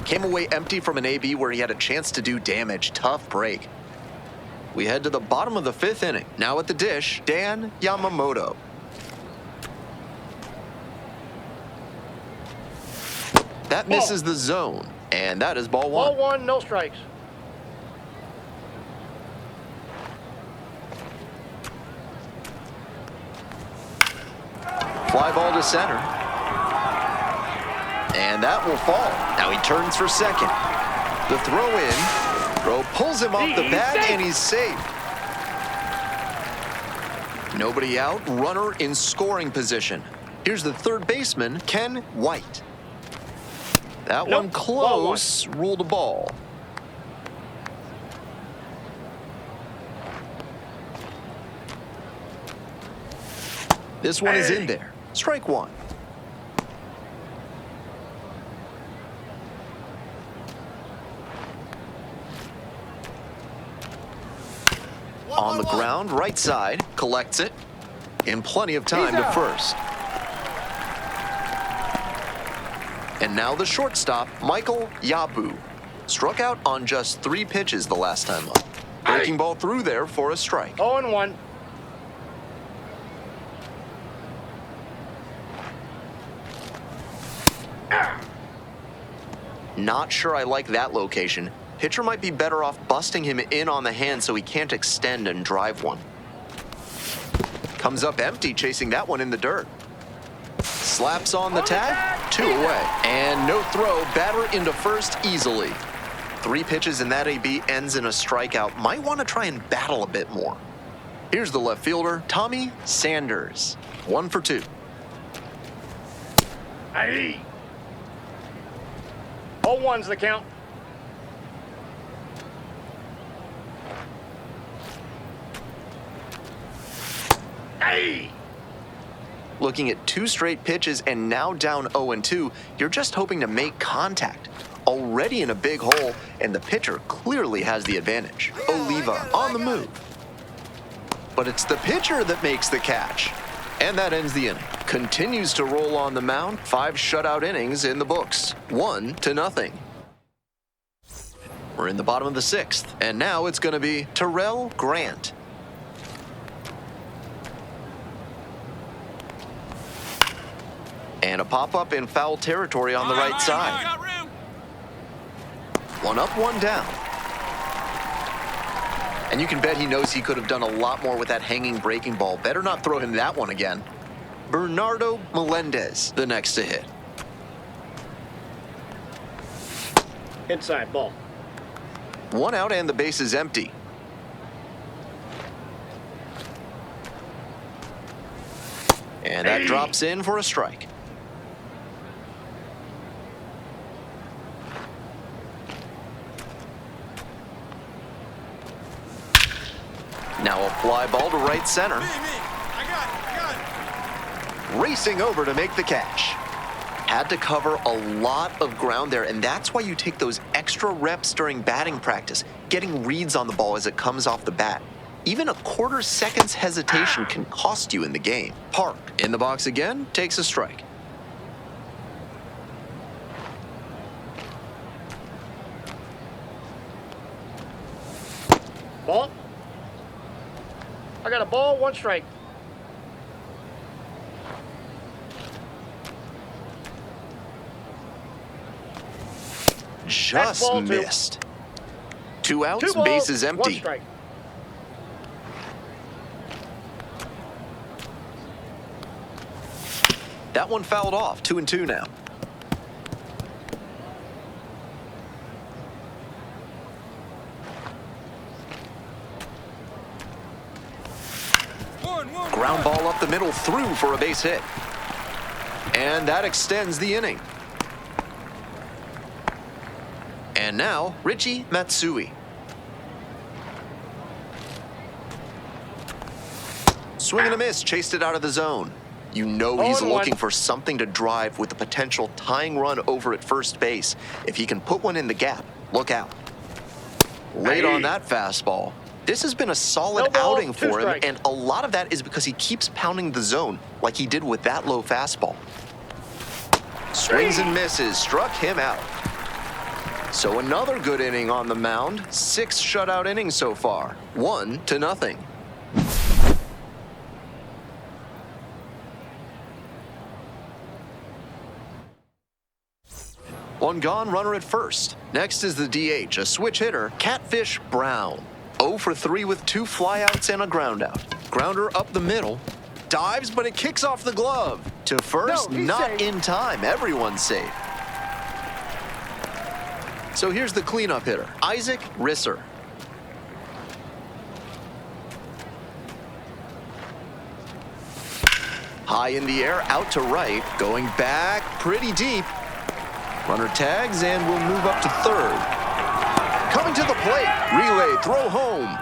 Came away empty from an AB where he had a chance to do damage. Tough break. We head to the bottom of the 5th inning. Now at the dish, Dan Yamamoto. That misses the zone, and that is ball 1. Ball 1, no strikes. Fly ball to center. And that will fall. Now he turns for second. The throw in. Throw pulls him off the bat, and he's safe. Nobody out. Runner in scoring position. Here's the third baseman, Ken White. That Nope. one close, ruled a ball. This one is in there. Strike one. On the ground, right side, collects it. In plenty of time to first. And now the shortstop, Michael Yabu. Struck out on just 3 pitches the last time up. Breaking ball through there for a strike. 0-1. Not sure I like that location. Pitcher might be better off busting him in on the hand so he can't extend and drive one. Comes up empty, chasing that one in the dirt. Slaps on the tag, 2 away. And no throw, batter into first easily. 3 pitches and that AB ends in a strikeout. Might want to try and battle a bit more. Here's the left fielder, Tommy Sanders. 1 for 2. Aye. 0-1's the count. Aye. Looking at 2 straight pitches and now down 0-2, you're just hoping to make contact. Already in a big hole, and the pitcher clearly has the advantage. Oliva on the move. But it's the pitcher that makes the catch. And that ends the inning. Continues to roll on the mound. 5 shutout innings in the books. 1-0. We're in the bottom of the 6th, and now it's going to be Terrell Grant. And a pop-up in foul territory on the right side. 1 up, 1 down. And you can bet he knows he could have done a lot more with that hanging breaking ball. Better not throw him that one again. Bernardo Melendez, the next to hit. Inside ball. 1 out and the base is empty. And that drops in for a strike. Now a fly ball to right center. I got it. Racing over to make the catch. Had to cover a lot of ground there, and that's why you take those extra reps during batting practice, getting reads on the ball as it comes off the bat. Even a quarter second's hesitation can cost you in the game. Park, in the box again, takes a strike. Ball. I got a ball, 1 strike. Just ball 2. missed. 2 outs, 2 balls, base is 1 empty. strike. That one fouled off, 2-2 now. Ground ball up the middle, through for a base hit. And that extends the inning. And now, Richie Matsui. Swing and a miss, chased it out of the zone. You know he's 0-1. looking for something to drive with the potential tying run over at first base. If he can put one in the gap, look out. Late on that fastball. This has been a solid No ball, outing 2 for him, strikes. and a lot of that is because he keeps pounding the zone like he did with that low fastball. Swings and misses, struck him out. So another good inning on the mound. 6 shutout innings so far. 1-0. One gone, runner at first. Next is the DH, a switch hitter, Catfish Brown. 0 for 3 with 2 flyouts and a groundout. Grounder up the middle. Dives, but it kicks off the glove. To first, not in time. Everyone's safe. So here's the cleanup hitter, Isaac Risser. High in the air, out to right, going back pretty deep. Runner tags and will move up to third. Coming to the plate, relay, throw home.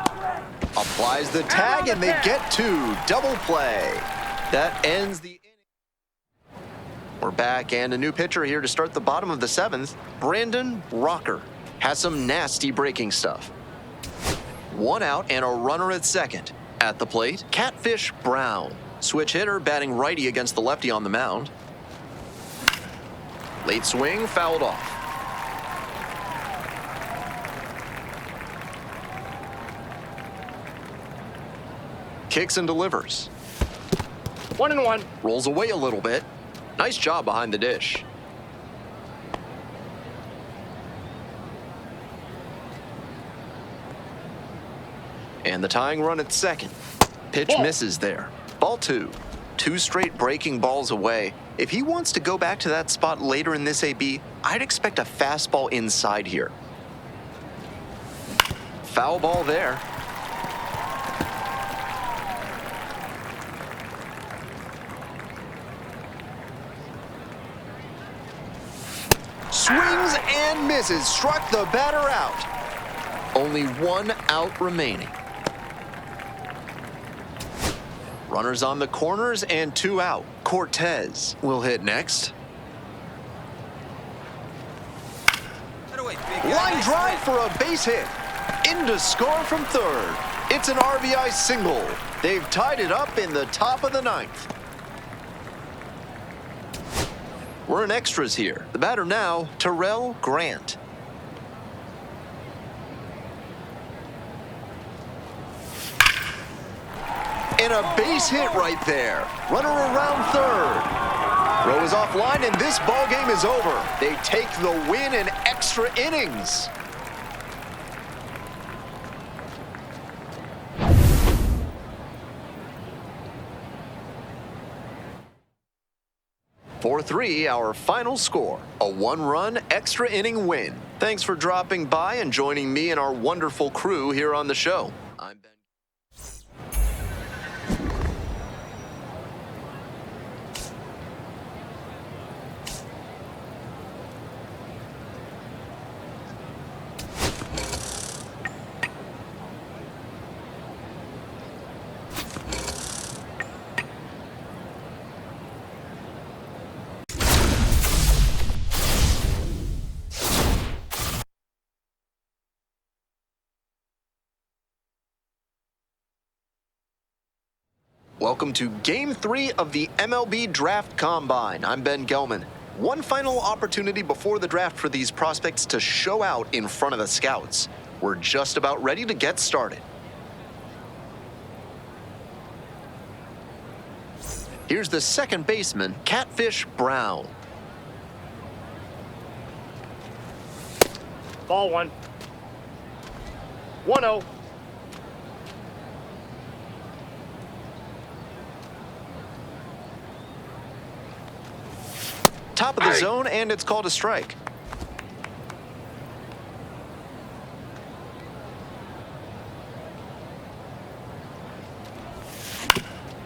Applies the tag and they get two, double play. That ends the inning. We're back and a new pitcher here to start the bottom of the 7th. Brandon Rocker has some nasty breaking stuff. 1 out and a runner at second. At the plate, Catfish Brown. Switch hitter batting righty against the lefty on the mound. Late swing, fouled off. Kicks and delivers. 1-1. Rolls away a little bit. Nice job behind the dish. And the tying run at second. Pitch misses there. Ball 2. 2 straight breaking balls away. If he wants to go back to that spot later in this AB, I'd expect a fastball inside here. Foul ball there. Swings and misses. Struck the batter out. Only 1 out remaining. Runners on the corners and 2 out. Cortez will hit next. Line drive for a base hit. In to score from third. It's an RBI single. They've tied it up in the top of the 9th. We're in extras here. The batter now, Terrell Grant. And a base hit right there. Runner around third. Throw is offline and this ball game is over. They take the win in extra innings. For 3, our final score, a 1-run extra inning win. Thanks for dropping by and joining me and our wonderful crew here on the show. I'm Ben. Welcome to Game 3 of the MLB Draft Combine. I'm Ben Gelman. One final opportunity before the draft for these prospects to show out in front of the scouts. We're just about ready to get started. Here's the second baseman, Catfish Brown. Ball 1. 1-0. Top of the zone, and it's called a strike.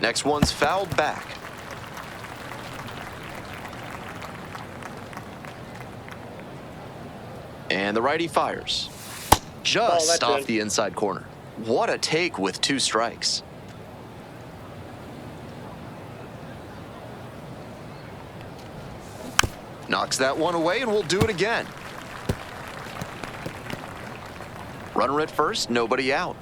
Next one's fouled back. And the righty fires. Just off the inside corner. What a take with 2 strikes. Knocks that one away, and we'll do it again. Runner at first, nobody out.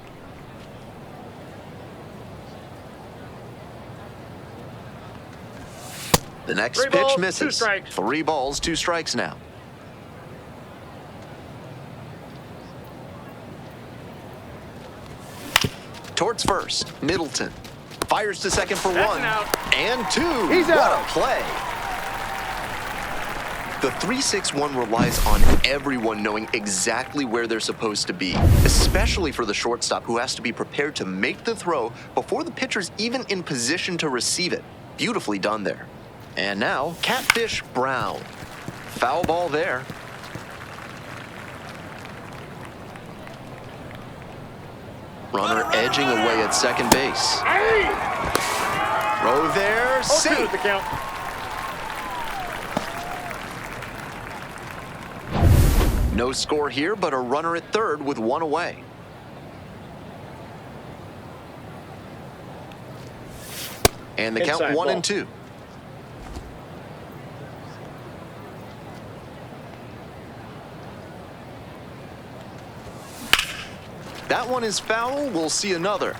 The next 3 pitch balls, misses. 2 strikes. 3 balls, 2 strikes now. Towards first, Middleton. Fires to second for That's 1. an out. And 2. He's what out. a play. The 3-6-1 relies on everyone knowing exactly where they're supposed to be, especially for the shortstop who has to be prepared to make the throw before the pitcher's even in position to receive it. Beautifully done there. And now, Catfish Brown. Foul ball there. Runner edging away at second base. Throw there, safe. The count. No score here, but a runner at third with one away. And the count Inside 1 ball. and 2. That one is foul. We'll see another.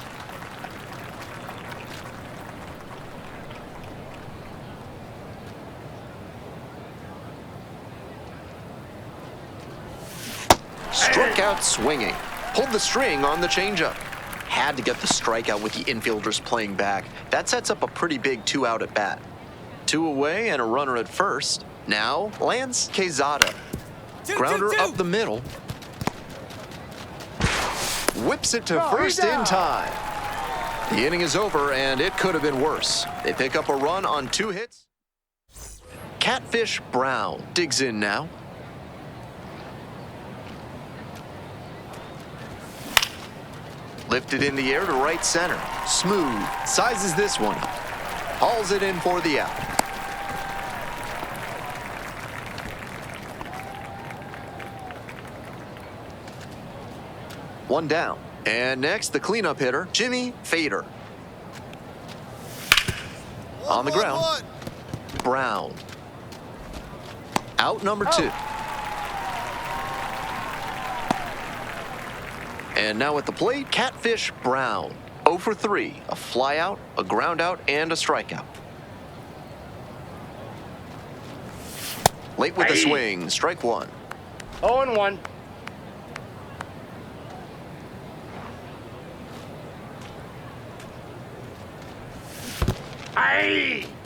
Struck out swinging. Pulled the string on the changeup. Had to get the strikeout with the infielders playing back. That sets up a pretty big 2-out at bat. 2 away and a runner at first. Now, Lance Quezada. Grounder up the middle. Whips it to first in time. The inning is over, and it could have been worse. They pick up a run on 2 hits. Catfish Brown digs in now. Lifted in the air to right center. Smooth. Sizes this one up. Hauls it in for the out. One down. And next, the cleanup hitter, Jimmy Fader. On the ground. Brown. Out number 2. And now at the plate, Catfish Brown. 0 for 3. A flyout, a ground out, and a strikeout. Late with the swing. Strike 1. 0 and 1.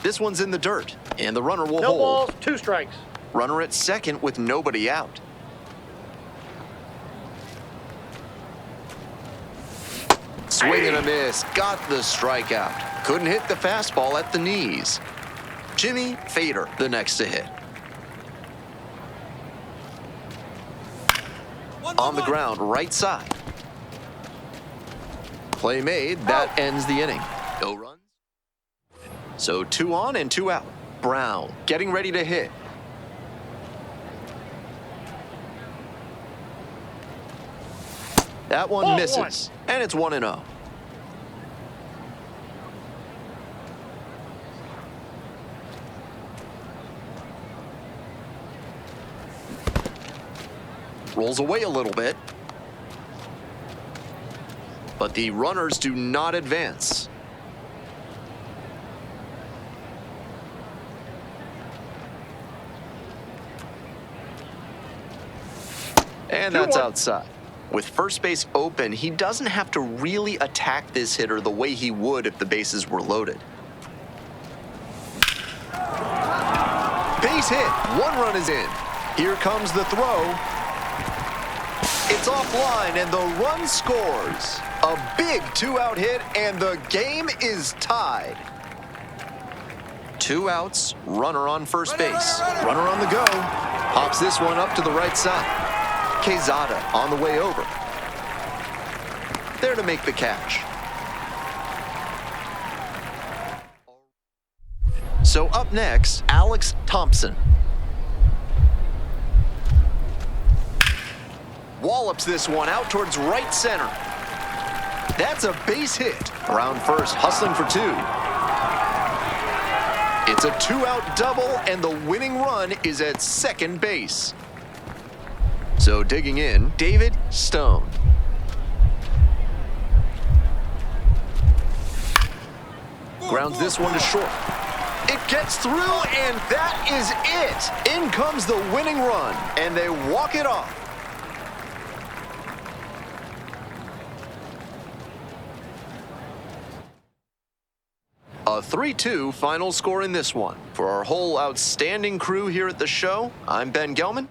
This one's in the dirt, and the runner will No hold. balls, 2 strikes. Runner at second with nobody out. Swing and a miss. Got the strikeout. Couldn't hit the fastball at the knees. Jimmy Fader, the next to hit. On the ground, right side. Play made. That ends the inning. No runs. So 2 on and 2 out. Brown getting ready to hit. That one misses. And it's 1 and 0. Rolls away a little bit. But the runners do not advance. And that's outside. With first base open, he doesn't have to really attack this hitter the way he would if the bases were loaded. Base hit. 1 run is in. Here comes the throw. It's offline, and the run scores. A big 2-out hit, and the game is tied. 2 outs, runner on first base. Runner on the go. Pops this one up to the right side. Quezada on the way over. There to make the catch. So up next, Alex Thompson. Wallops this one out towards right center. That's a base hit. Around first, hustling for 2. It's a 2-out double, and the winning run is at second base. So digging in, David Stone. Grounds this one to short. It gets through, and that is it. In comes the winning run, and they walk it off. A 3-2 final score in this one. For our whole outstanding crew here at the show, I'm Ben Gelman.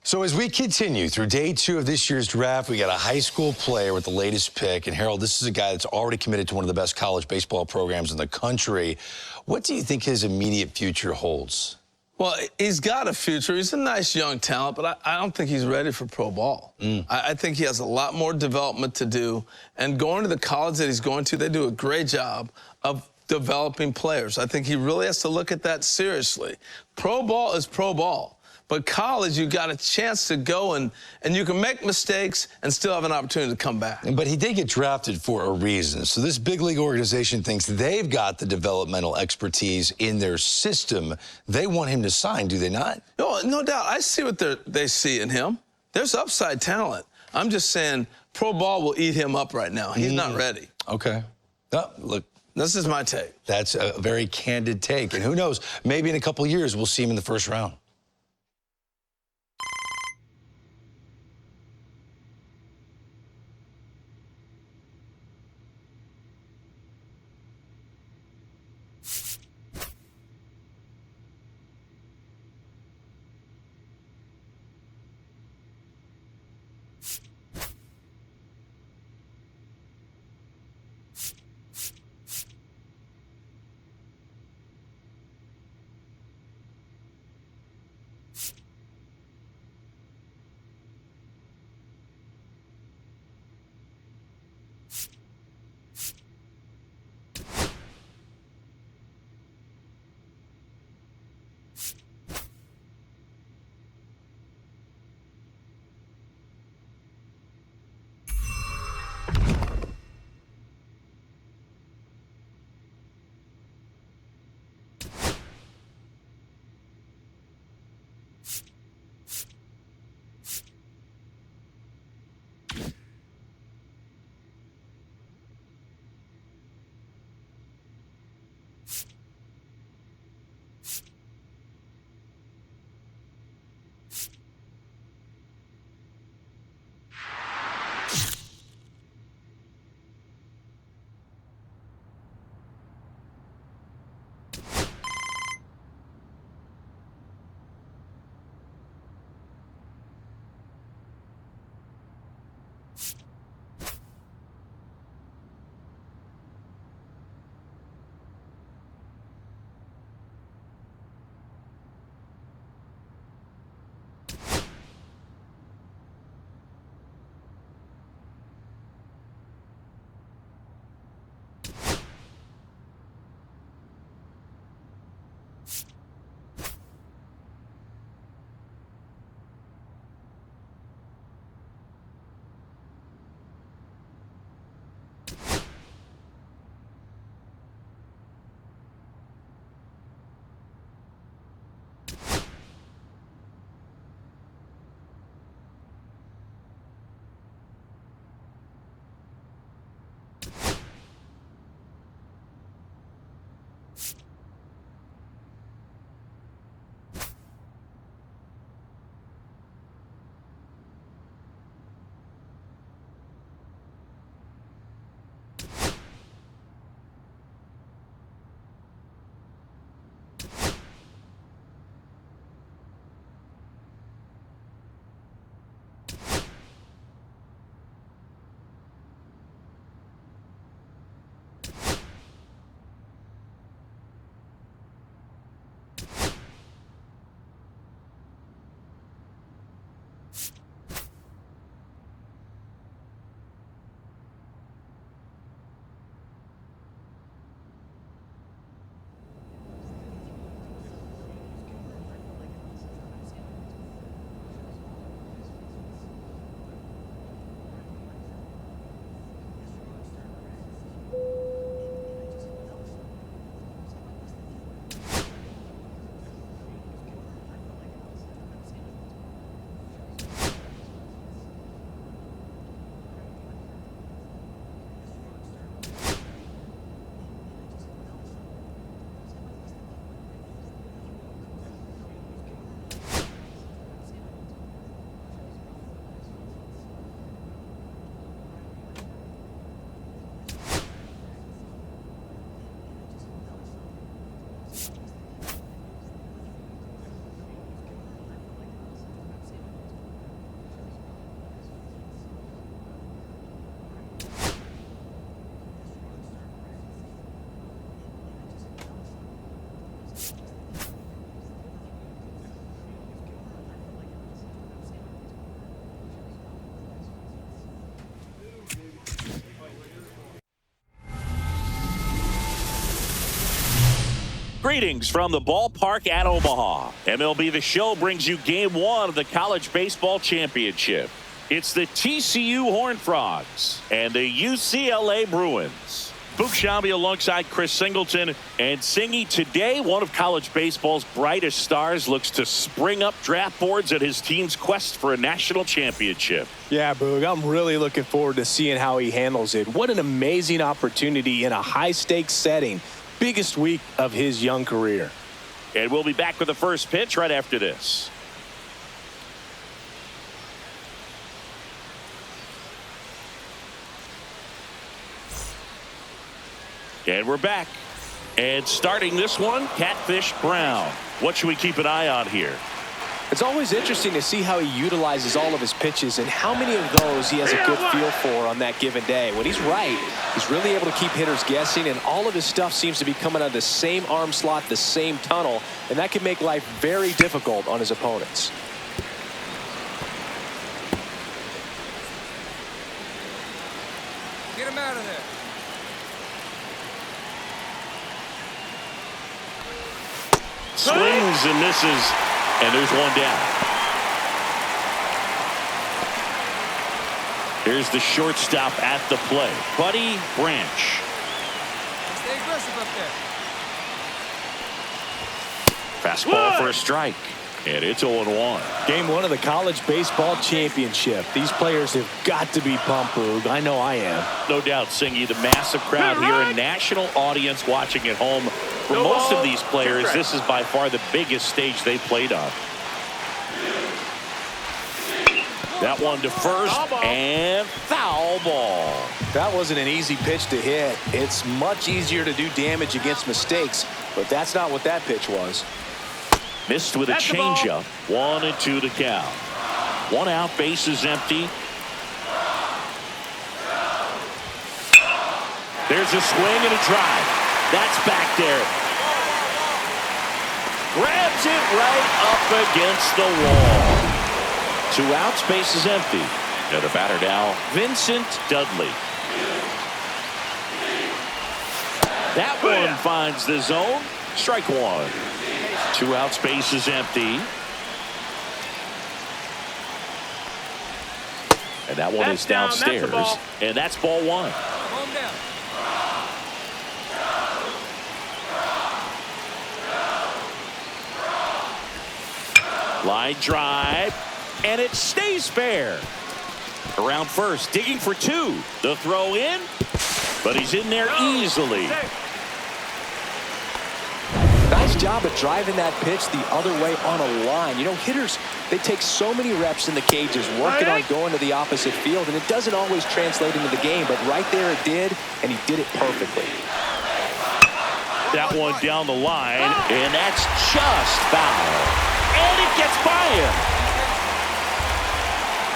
So as we continue through day 2 of this year's draft, we got a high school player with the latest pick. And Harold, this is a guy that's already committed to one of the best college baseball programs in the country. What do you think his immediate future holds? Well, he's got a future. He's a nice young talent, but I don't think he's ready for pro ball. I think he has a lot more development to do. And going to the college that he's going to, they do a great job of developing players. I think he really has to look at that seriously. Pro ball is pro ball. But college, you got a chance to go and you can make mistakes and still have an opportunity to come back. But he did get drafted for a reason. So this big league organization thinks they've got the developmental expertise in their system. They want him to sign, do they not? No doubt. I see what they see in him. There's upside talent. I'm just saying pro ball will eat him up right now. He's not ready. Okay. Oh, look. This is my take. That's a very candid take. And who knows, maybe in a couple years we'll see him in the first round. Greetings from the ballpark at Omaha. MLB The Show brings you Game 1 of the College Baseball Championship. It's the TCU Horned Frogs and the UCLA Bruins. Boog Shambi alongside Chris Singleton. And Singy, today one of college baseball's brightest stars looks to spring up draft boards at his team's quest for a national championship. Yeah, Boog, I'm really looking forward to seeing how he handles it. What an amazing opportunity in a high-stakes setting. Biggest week of his young career. And we'll be back with the first pitch right after this. And we're back. And starting this one, Catfish Brown. What should we keep an eye on here? It's always interesting to see how he utilizes all of his pitches and how many of those he has a good feel for on that given day. When he's right, he's really able to keep hitters guessing, and all of his stuff seems to be coming out of the same arm slot, the same tunnel, and that can make life very difficult on his opponents. Get him out of there. Swings and misses, and there's one down. Here's the shortstop at the play, Buddy Branch. Stay aggressive up there. Fastball for a strike, and it's 0-1. Game 1 of the College Baseball Championship. These players have got to be pumped, Boog. I know I am. No doubt, Singy, the massive crowd here and national audience watching at home. For most of these players, this is by far the biggest stage they played on. That one to first, and foul ball. That wasn't an easy pitch to hit. It's much easier to do damage against mistakes, but that's not what that pitch was. Missed with a changeup. 1-2 to count. One out, bases empty. There's a swing and a drive. That's back there. Grabs it right up against the wall. 2 outs, bases empty. And the batter now, Vincent Dudley. That one finds the zone. Strike one. 2 outs, bases empty. And that one is downstairs. And that's ball one. Calm down. Line drive, and it stays fair. Around first, digging for 2. The throw in, but he's in there easily. Nice job of driving that pitch the other way on a line. You know, hitters, they take so many reps in the cages, working on going to the opposite field, and it doesn't always translate into the game, but right there it did, and he did it perfectly. That one down the line, and that's just foul. And it gets by him.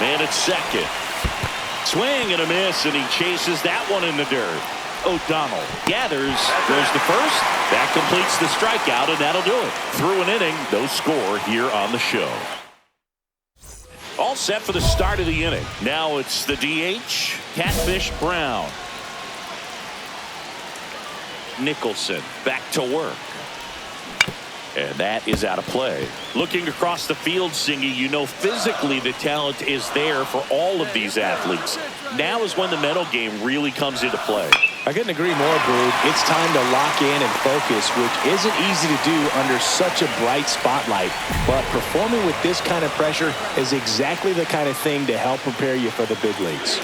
Man at second. Swing and a miss, and he chases that one in the dirt. O'Donnell gathers, goes to first. That completes the strikeout, and that'll do it. Through an inning, no score here on the show. All set for the start of the inning. Now it's the DH, Catfish Brown. Nicholson back to work. And that is out of play. Looking across the field, Singy, you know physically the talent is there for all of these athletes. Now is when the mental game really comes into play. I couldn't agree more, Boog. It's time to lock in and focus, which isn't easy to do under such a bright spotlight. But performing with this kind of pressure is exactly the kind of thing to help prepare you for the big leagues.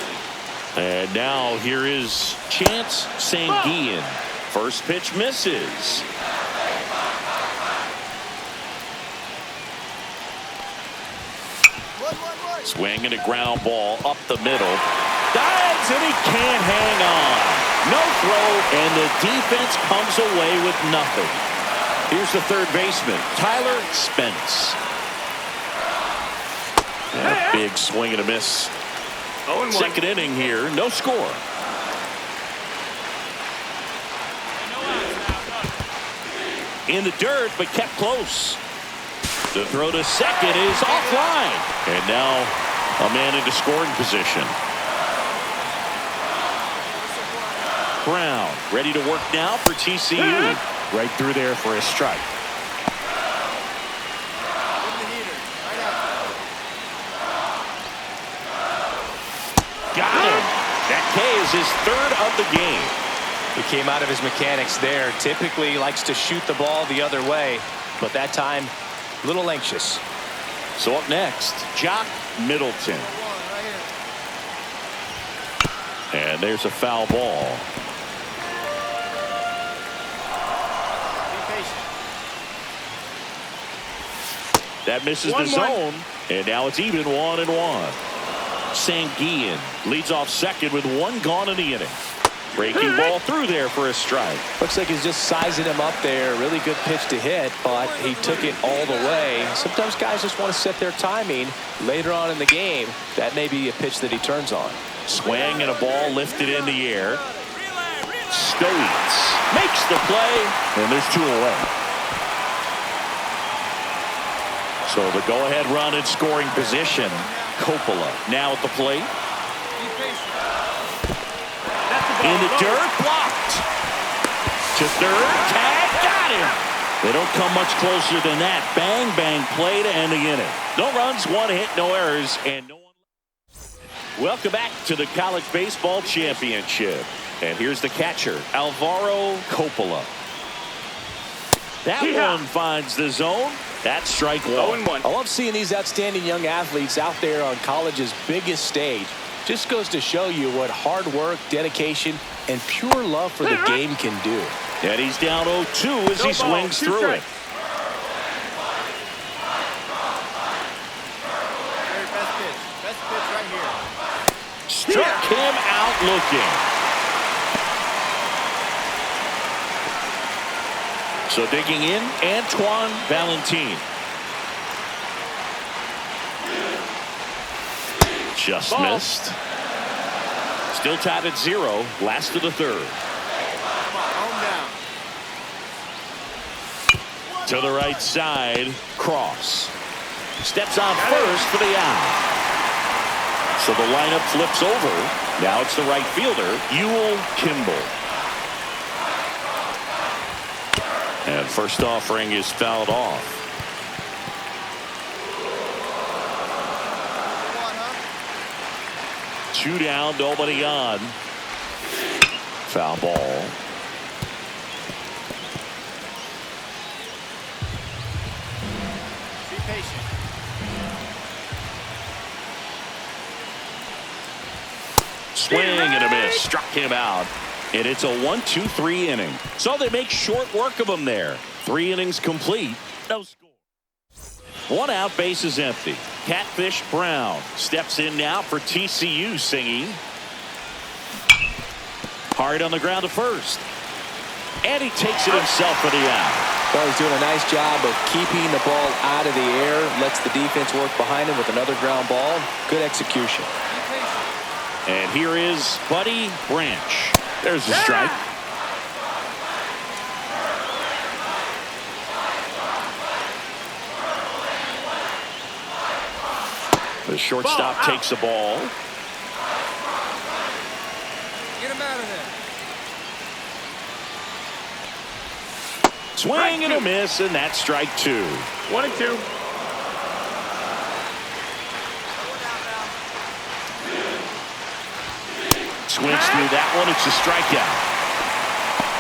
And now here is Chance Sanguillen. First pitch misses. Swing and a ground ball up the middle. Dives and he can't hang on. No throw, and the defense comes away with nothing. Here's the third baseman, Tyler Spence. And a big swing and a miss. Second inning here, no score. In the dirt, but kept close. The throw to second is offline. And now a man into scoring position. Brown ready to work now for TCU. Right through there for a strike. Got him. That K is his third of the game. He came out of his mechanics there. Typically likes to shoot the ball the other way, but that time a little anxious. So up next, Jock Middleton. And there's a foul ball. That misses the zone, and now it's even 1-1. Sanguillen leads off second with one gone in the inning. Breaking ball through there for a strike. Looks like he's just sizing him up there. Really good pitch to hit, but he took it all the way. Sometimes guys just want to set their timing later on in the game. That may be a pitch that he turns on. Swing and a ball lifted in the air. Stoites makes the play, and there's 2 away. So the go-ahead run in scoring position. Coppola now at the plate. In the dirt, blocked. To third, tag, got him. They don't come much closer than that. Bang, bang play to end the inning. No runs, 1 hit, no errors, and no one. Welcome back to the College Baseball Championship. And here's the catcher, Alvaro Coppola. That one finds the zone. That's strike 1. I love seeing these outstanding young athletes out there on college's biggest stage. Just goes to show you what hard work, dedication, and pure love for the game can do. And he's down 0-2 as he swings through it. Best pitch right here. Struck him out looking. So digging in, Antoine Valentin. Just missed. Still tied at 0. Last of the third. To the right side, Cross. Steps on first for the out. So the lineup flips over. Now it's the right fielder, Ewell Kimball. And first offering is fouled off. Two down, nobody on. Foul ball. Be patient. Swing and a miss. Struck him out. And it's a 1-2-3 inning. So they make short work of him there. 3 innings complete. No score. 1 out, base is empty. Catfish Brown steps in now for TCU singing. Hard on the ground to first. And he takes it himself for the out. Well, he's doing a nice job of keeping the ball out of the air. Lets the defense work behind him with another ground ball. Good execution. And here is Buddy Branch. There's the strike. The shortstop takes the ball. Get him out of there. Swing and a miss, and that's strike 2. 1-2. Swings through that one. It's a strikeout.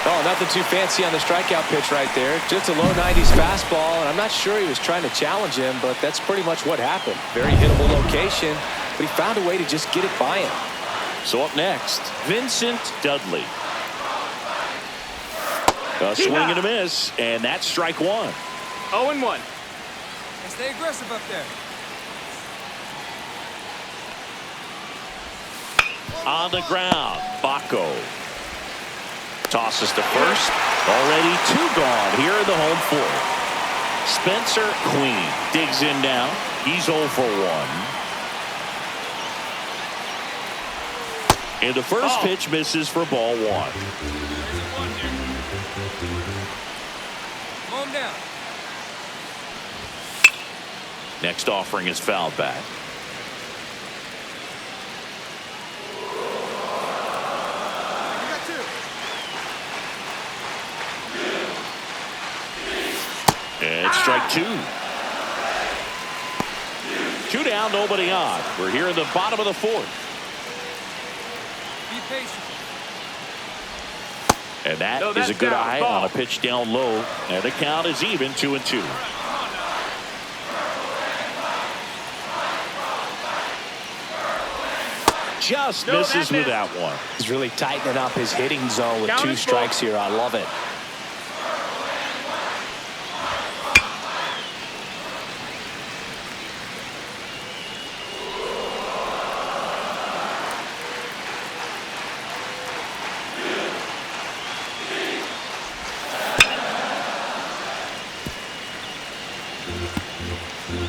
Oh, nothing too fancy on the strikeout pitch right there. Just a low 90s fastball, and I'm not sure he was trying to challenge him, but that's pretty much what happened. Very hittable location, but he found a way to just get it by him. So up next, Vincent Dudley. A swing and a miss, and that's strike 1. 0-1. And stay aggressive up there. On the ground, Baco. Tosses to first. Already 2 gone here in the home 4th. Spencer Queen digs in now. He's 0 for 1. And the first pitch misses for ball 1. Calm down. Next offering is fouled back. 2 down, nobody on. We're here in the bottom of the 4th. Be patient. And that is a good eye on a pitch down low. And the count is even, 2-2. Just misses with that one. He's really tightening up his hitting zone with 2 strikes here. I love it.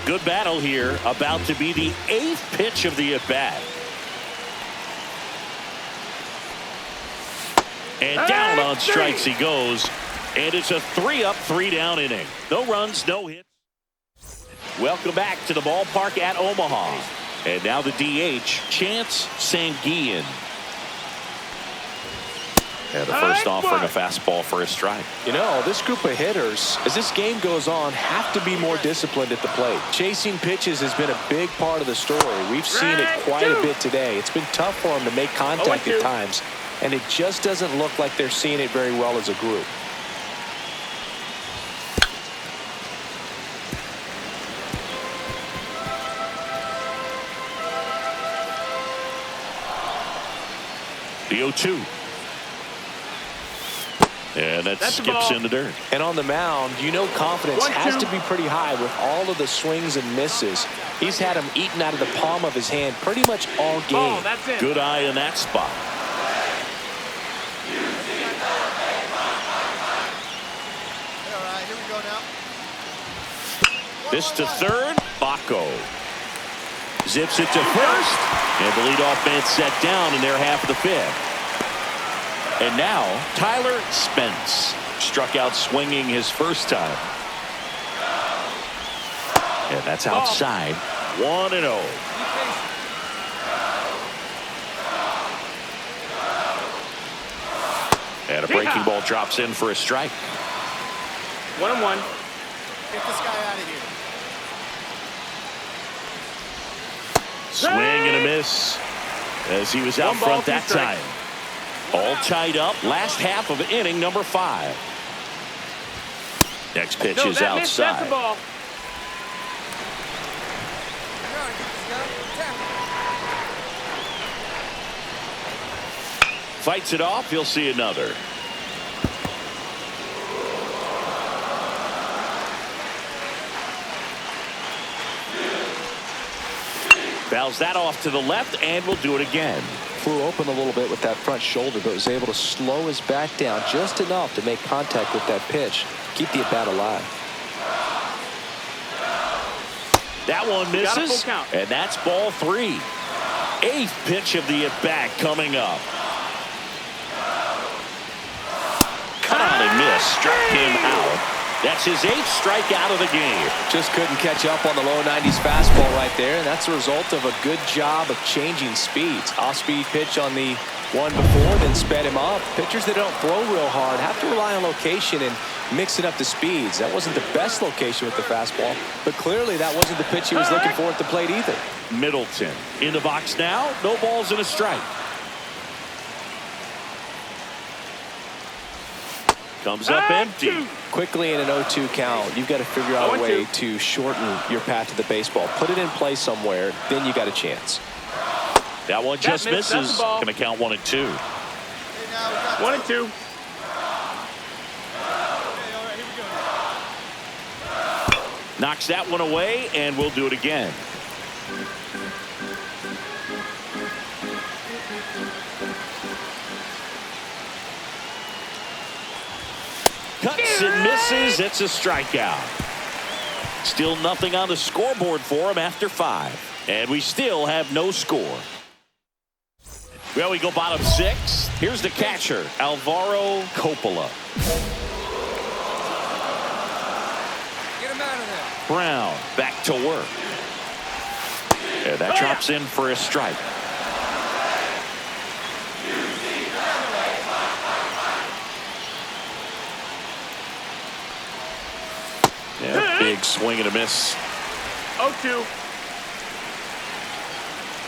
Good battle here, about to be the 8th pitch of the at-bat. And down on strikes he goes. And it's a 3-up, 3-down inning. No runs, no hits. Welcome back to the ballpark at Omaha. And now the DH, Chance Sanguillen. And the first offering a fastball for a strike. You know, this group of hitters, as this game goes on, have to be more disciplined at the plate. Chasing pitches has been a big part of the story. We've seen it quite a bit today. It's been tough for them to make contact at times, and it just doesn't look like they're seeing it very well as a group. The 0-2. And that skips in the dirt. And on the mound, you know confidence has to be pretty high with all of the swings and misses. He's had them eaten out of the palm of his hand pretty much all game. Good eye in that spot. All right, here we go now. This to third, Baco. Zips it to first. And the leadoff man set down in their half of the 5th. And now, Tyler Spence struck out swinging his first time. And that's outside. 1-0. And a breaking ball drops in for a strike. 1-1. Get this guy out of here. Swing and a miss as he was out front that time. All tied up. Last half of inning number 5. Next pitch is outside. That's the ball. Fights it off. He'll see another. Fouls that off to the left, and we'll do it again. Flew open a little bit with that front shoulder, but was able to slow his back down just enough to make contact with that pitch. Keep the at-bat alive. That one misses, and that's ball 3. 8th pitch of the at-bat coming up. Cut on and miss, struck him out. That's his 8th strikeout of the game. Just couldn't catch up on the low 90s fastball right there, and that's a result of a good job of changing speeds. Off-speed pitch on the one before, then sped him up. Pitchers that don't throw real hard have to rely on location and mixing up the speeds. That wasn't the best location with the fastball, but clearly that wasn't the pitch he was looking for at the plate either. Middleton in the box now. No balls and a strike. Comes up empty. Quickly in an 0-2 count, you've got to figure out a way to shorten your path to the baseball. Put it in play somewhere, then you got a chance. That one just misses. Going to count 1-2. 1-2. Knocks that one away, and we'll do it again. Cuts and misses. It's a strikeout. Still nothing on the scoreboard for him after 5. And we still have no score. Well, we go bottom 6. Here's the catcher, Alvaro Coppola. Get him out of there. Brown back to work. And that drops in for a strike. Yeah, big swing and a miss. 0-2.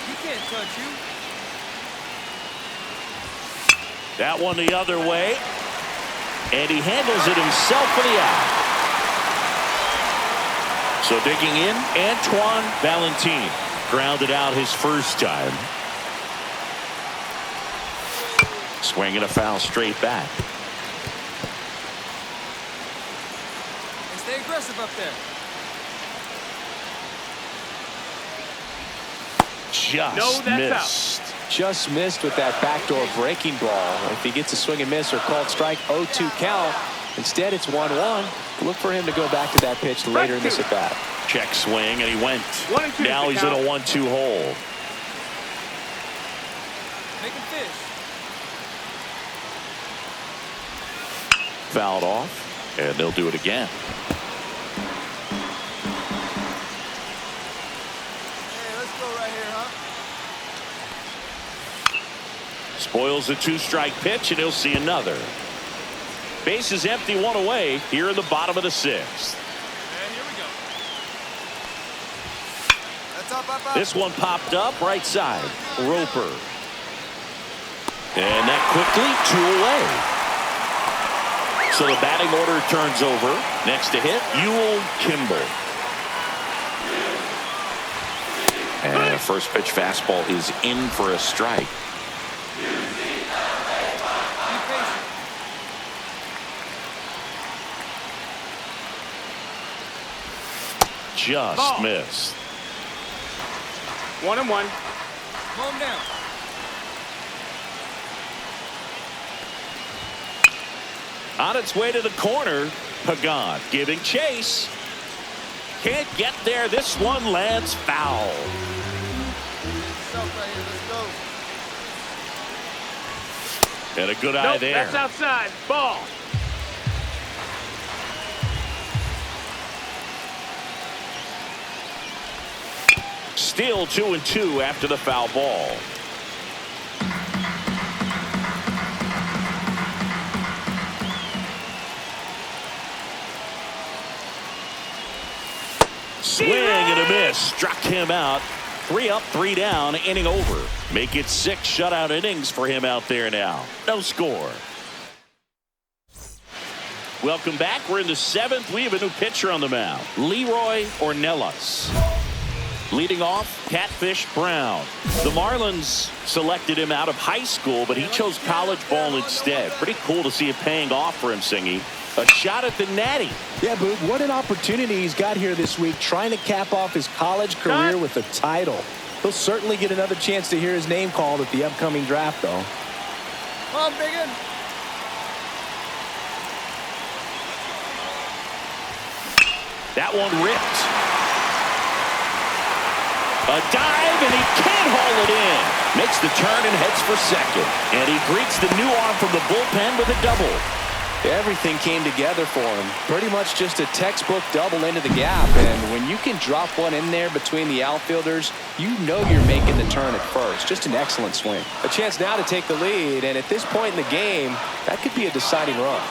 He can't touch you. That one the other way. And he handles it himself for the out. So digging in, Antoine Valentin grounded out his first time. Swinging a foul straight back. And stay aggressive up there. Just missed. Just missed with that backdoor breaking ball. If he gets a swing and miss or called strike, 0-2 count. Instead, it's 1-1. Look for him to go back to that pitch later in this at bat. Check swing, and he went. Now he's in a 1-2 hole. Make him fish. Fouled off, and they'll do it again. Hey, let's go right here, huh? Spoils the 2-strike pitch, and he'll see another. Base is empty, one away here in the bottom of the 6th. And here we go. That's up. This one popped up right side. Roper. And that quickly 2 away. So the batting order turns over. Next to hit, Ewell Kimball. And a first pitch fastball is in for a strike. Just missed. 1-1. Calm down. On its way to the corner, Pagan giving chase. Can't get there. This one lands foul. Right here. Let's go. And a good eye there. That's outside. Ball. Still 2-2 after the foul ball. Swing and a miss. Struck him out. 3 up, 3 down, inning over. Make it 6 shutout innings for him out there now. No score. Welcome back. We're in the 7th. We have a new pitcher on the mound. Leroy Ornelas. Leading off, Catfish Brown. The Marlins selected him out of high school, but he chose college ball instead. Pretty cool to see it paying off for him, Singy. A shot at the Natty. Yeah, Boog, what an opportunity he's got here this week, trying to cap off his college career with a title. He'll certainly get another chance to hear his name called at the upcoming draft, though. Come on, Biggin. That one ripped. A dive, and he can't haul it in. Makes the turn and heads for second. And he greets the new arm from the bullpen with a double. Everything came together for him. Pretty much just a textbook double into the gap. And when you can drop one in there between the outfielders, you know you're making the turn at first. Just an excellent swing. A chance now to take the lead. And at this point in the game, that could be a deciding run.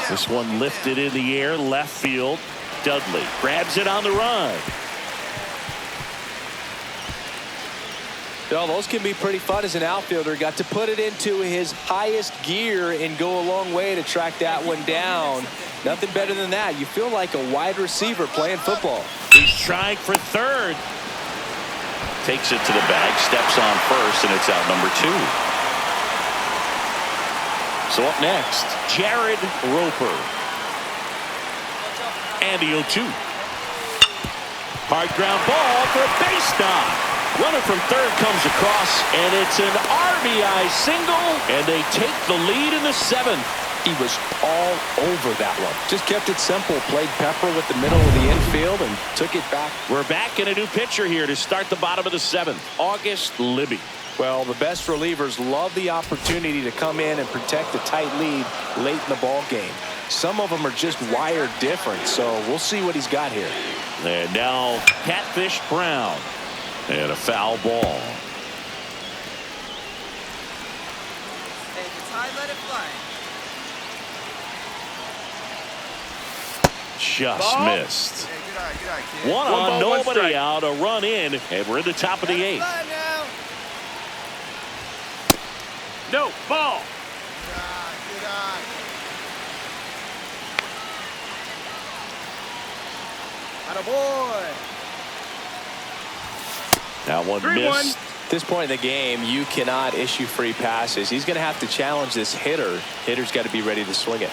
This one lifted in the air, left field. Dudley grabs it on the run. Well, those can be pretty fun as an outfielder. Got to put it into his highest gear and go a long way to track that one down. Nothing better than that. You feel like a wide receiver playing football. He's trying for third. Takes it to the bag, steps on first, and it's out number 2. So up next, Jared Roper. And the 0-2. Hard ground ball for a base knock. Runner from third comes across, and it's an RBI single, and they take the lead in the 7th. He was all over that one. Just kept it simple, played pepper with the middle of the infield, and took it back. We're back in a new pitcher here to start the bottom of the 7th, August Libby. Well, the best relievers love the opportunity to come in and protect a tight lead late in the ball game. Some of them are just wired different, so we'll see what he's got here. And now Catfish Brown. And a foul ball. Hey, if it's high, let it fly. just missed. One One on, ball, one nobody strike. out, a run in, and we're in the top of the 8th. No, ball. Attaboy. That one 3-1. missed. At this point in the game, you cannot issue free passes. He's going to have to challenge this hitter. Hitter's got to be ready to swing it.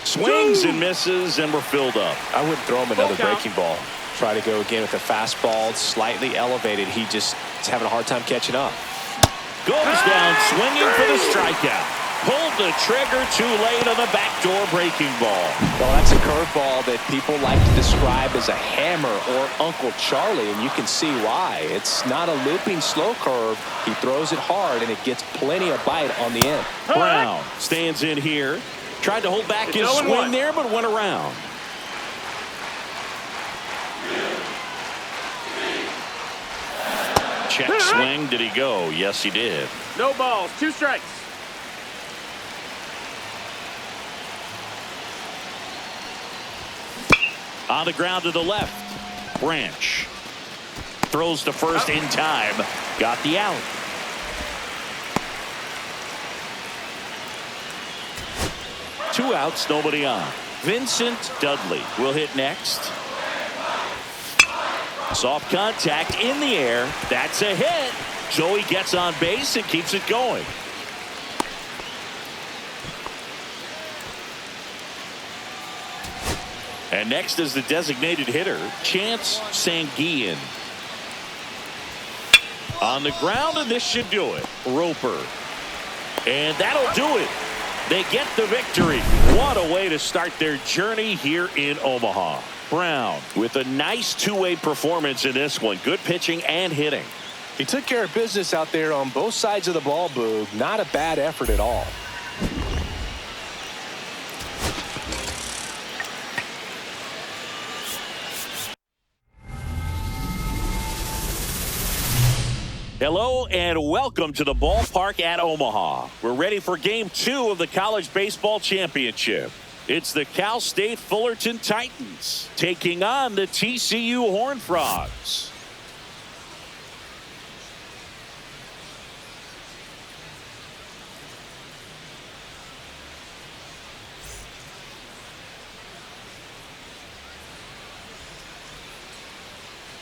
Swings and misses, and we're filled up. I wouldn't throw him another Full count. breaking ball. Try to go again with a fastball, slightly elevated. He just is having a hard time catching up. Goes down swinging for the strikeout. Pulled the trigger too late on the backdoor breaking ball. Well, that's a curveball that people like to describe as a hammer or Uncle Charlie, and you can see why. It's not a looping slow curve. He throws it hard, and it gets plenty of bite on the end. Brown stands in here. Tried to hold back his 0-1. swing there, but went around. Check swing. Did he go? Yes, he did. No balls, 2 strikes. On the ground to the left. Branch throws to first in time. Got the out. Two outs, nobody on. Vincent Dudley will hit next. Soft contact in the air. That's a hit. So he gets on base and keeps it going. And next is the designated hitter, Chance Sanguillen. On the ground, and this should do it. Roper. And that'll do it. They get the victory. What a way to start their journey here in Omaha. Brown with a nice two-way performance in this one. Good pitching and hitting. He took care of business out there on both sides of the ball, Boog. Not a bad effort at all. Hello and welcome to the ballpark at Omaha. We're ready for game 2 of the College Baseball Championship. It's the Cal State Fullerton Titans taking on the TCU Horned Frogs.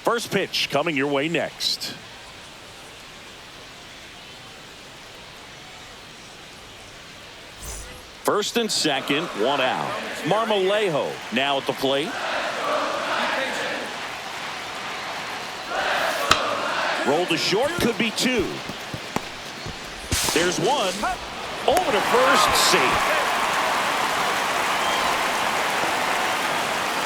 First pitch coming your way next. First and second, one out. Marmolejo now at the plate. Roll to short, could be 2. There's 1. Over to first, safe.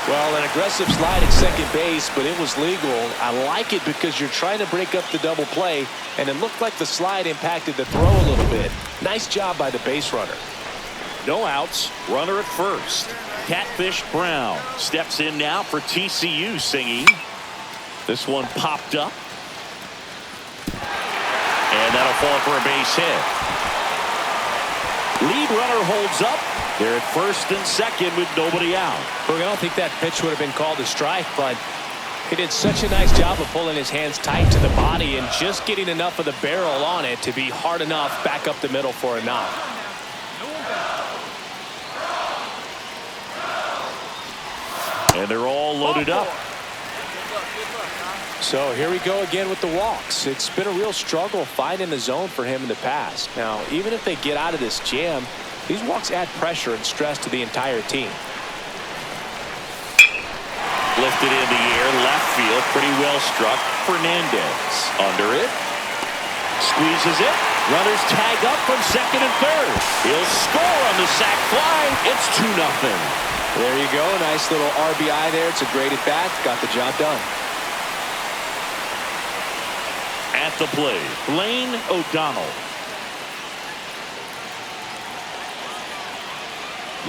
Well, an aggressive slide at second base, but it was legal. I like it because you're trying to break up the double play, and it looked like the slide impacted the throw a little bit. Nice job by the base runner. No outs, runner at first. Catfish Brown steps in now for TCU singing. This one popped up. And that'll fall for a base hit. Lead runner holds up. They're at first and second with nobody out. Look, I don't think that pitch would have been called a strike, but he did such a nice job of pulling his hands tight to the body and just getting enough of the barrel on it to be hard enough back up the middle for a knock. And they're all loaded up. So here we go again with the walks. It's been a real struggle finding the zone for him in the past. Now, even if they get out of this jam, these walks add pressure and stress to the entire team. Lifted in the air, left field, pretty well struck. Fernandez under it. Squeezes it. Runners tag up from second and third. He'll score on the sac fly. It's 2-0. There you go. Nice little RBI there. It's a great at bat. Got the job done. At the plate, Blaine O'Donnell.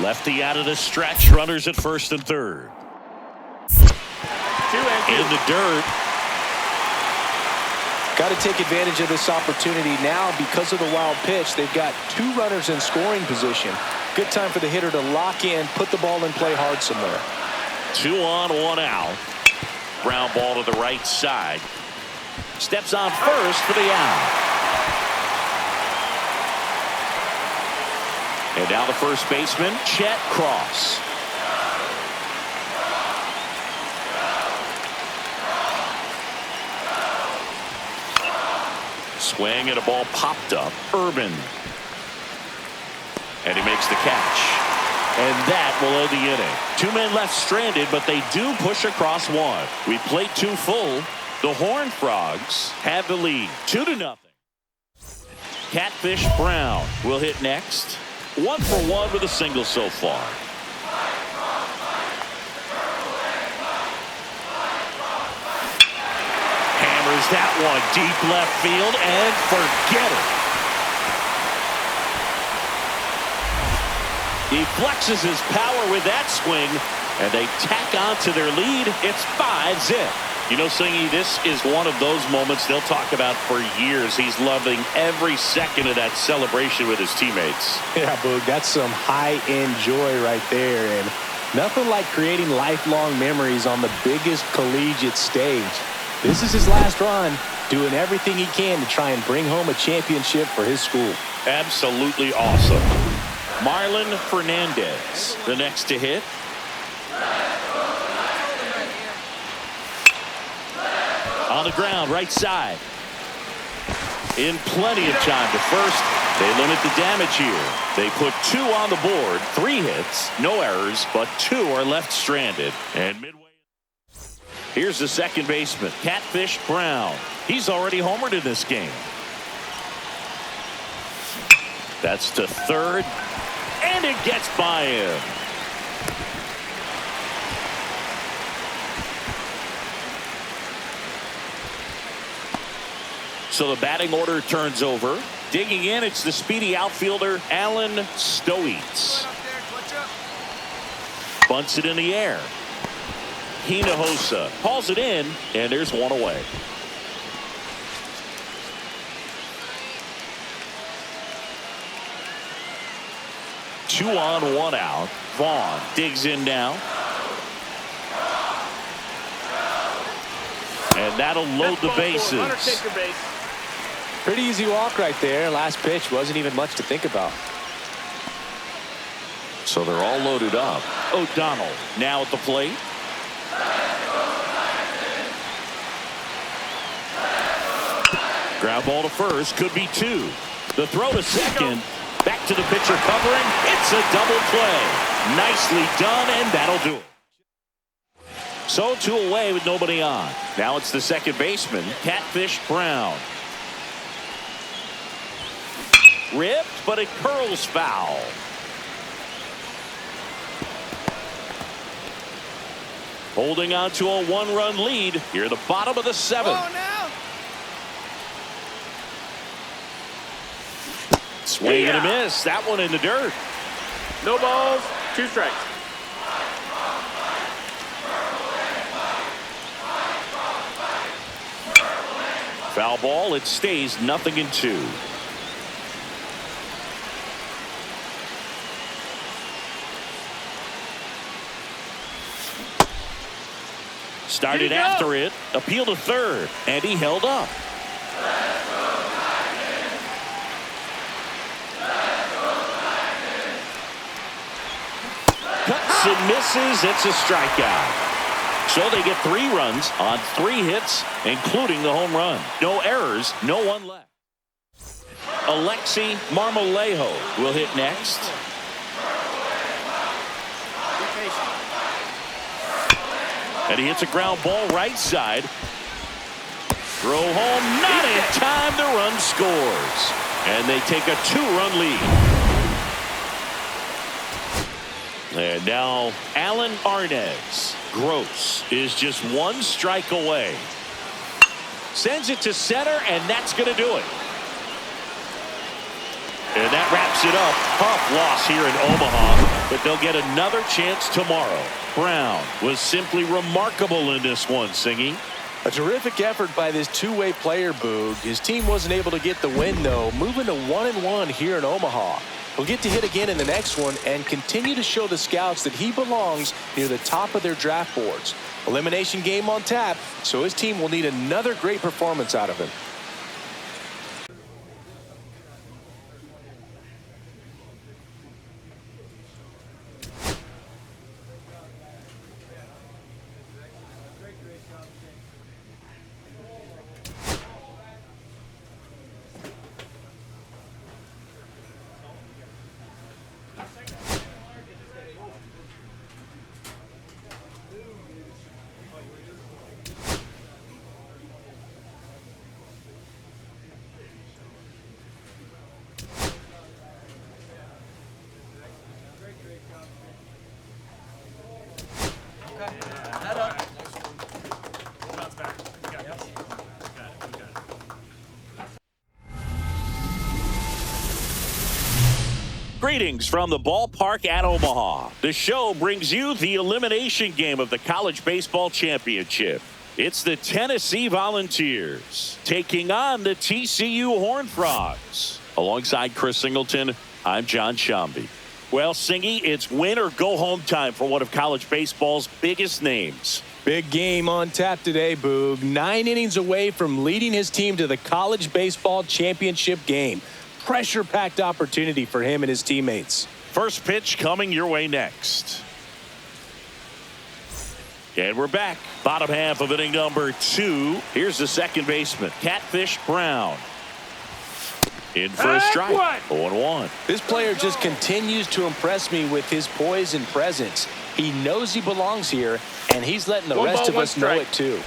Lefty out of the stretch. Runners at first and third. 2-2. In the dirt. Got to take advantage of this opportunity now because of the wild pitch. They've got 2 runners in scoring position. good time for the hitter to lock in, put the ball in play hard somewhere. 2 on, 1 out. Ground ball to the right side. Steps on first for the out. And now the first baseman, Chet Cross. Swing and a ball popped up. Urban. And he makes the catch. And that will end the inning. 2 men left stranded, but they do push across 1. We played 2 full. The Horned Frogs have the lead, 2-0. Catfish Brown will hit next. 1 for 1 with a single so far. Hammers that one deep left field and forget it. He flexes his power with that swing, and they tack on to their lead. It's 5-0. You know, Singy, this is one of those moments they'll talk about for years. He's loving every second of that celebration with his teammates. Yeah, Boog, that's some high-end joy right there. And nothing like creating lifelong memories on the biggest collegiate stage. This is his last run, doing everything he can to try and bring home a championship for his school. Absolutely awesome. Marlon Fernandez, the next to hit. On the ground, right side. In plenty of time to first. They limit the damage here. They put 2 on the board, 3 hits, no errors, but 2 are left stranded. And midway. Here's the second baseman, Catfish Brown. He's already homered in this game. That's to third. And it gets by him. So the batting order turns over. Digging in, it's the speedy outfielder, Alan Stoitz. Bunts it in the air. Hinojosa hauls it in, and there's 1 away. Two on, 1 out. Vaughn digs in now. And that'll load the bases. Pretty easy walk right there. Last pitch wasn't even much to think about. So they're all loaded up. O'Donnell now at the plate. Ground ball to first. Could be 2. The throw to second. Back to the pitcher covering. It's a double play. Nicely done, and that'll do it. So 2 away with nobody on. Now it's the second baseman, Catfish Brown. Ripped, but it curls foul. Holding on to a 1-run lead here at the bottom of the 7th. Oh, now. Swing and a miss. That one in the dirt. No balls, 2 strikes. Foul ball. It stays 0-2. Started after it. Appeal to third. And he held up. Cuts and misses. It's a strikeout. So they get 3 runs on 3 hits, including the home run. No errors, no one left. Alexi Marmolejo will hit next. And he hits a ground ball right side. Throw home, not in time. The run scores. And they take a 2-run lead. And now Alan Arnez. Gross is just 1 strike away. Sends it to center, and that's going to do it. And that wraps it up. Tough loss here in Omaha, but they'll get another chance tomorrow. Brown was simply remarkable in this one, Singy. A terrific effort by this 2-way player, Boog. His team wasn't able to get the win, though, moving to 1-1 here in Omaha. He'll get to hit again in the next one and continue to show the scouts that he belongs near the top of their draft boards. Elimination game on tap, so his team will need another great performance out of him. Greetings from the ballpark at Omaha. The show brings you the elimination game of the College Baseball Championship. It's the Tennessee Volunteers taking on the TCU Horned Frogs. Alongside Chris Singleton, I'm John Shambi. Well, Singy, it's win or go home time for one of college baseball's biggest names. Big game on tap today, Boog. 9 innings away from leading his team to the College Baseball Championship game. Pressure-packed opportunity for him and his teammates. First pitch coming your way next. And we're back. Bottom half of inning number 2. Here's the second baseman, Catfish Brown. In for a strike. 0-1. This player just continues to impress me with his poise and presence. He knows he belongs here, and he's letting the rest of us know it too.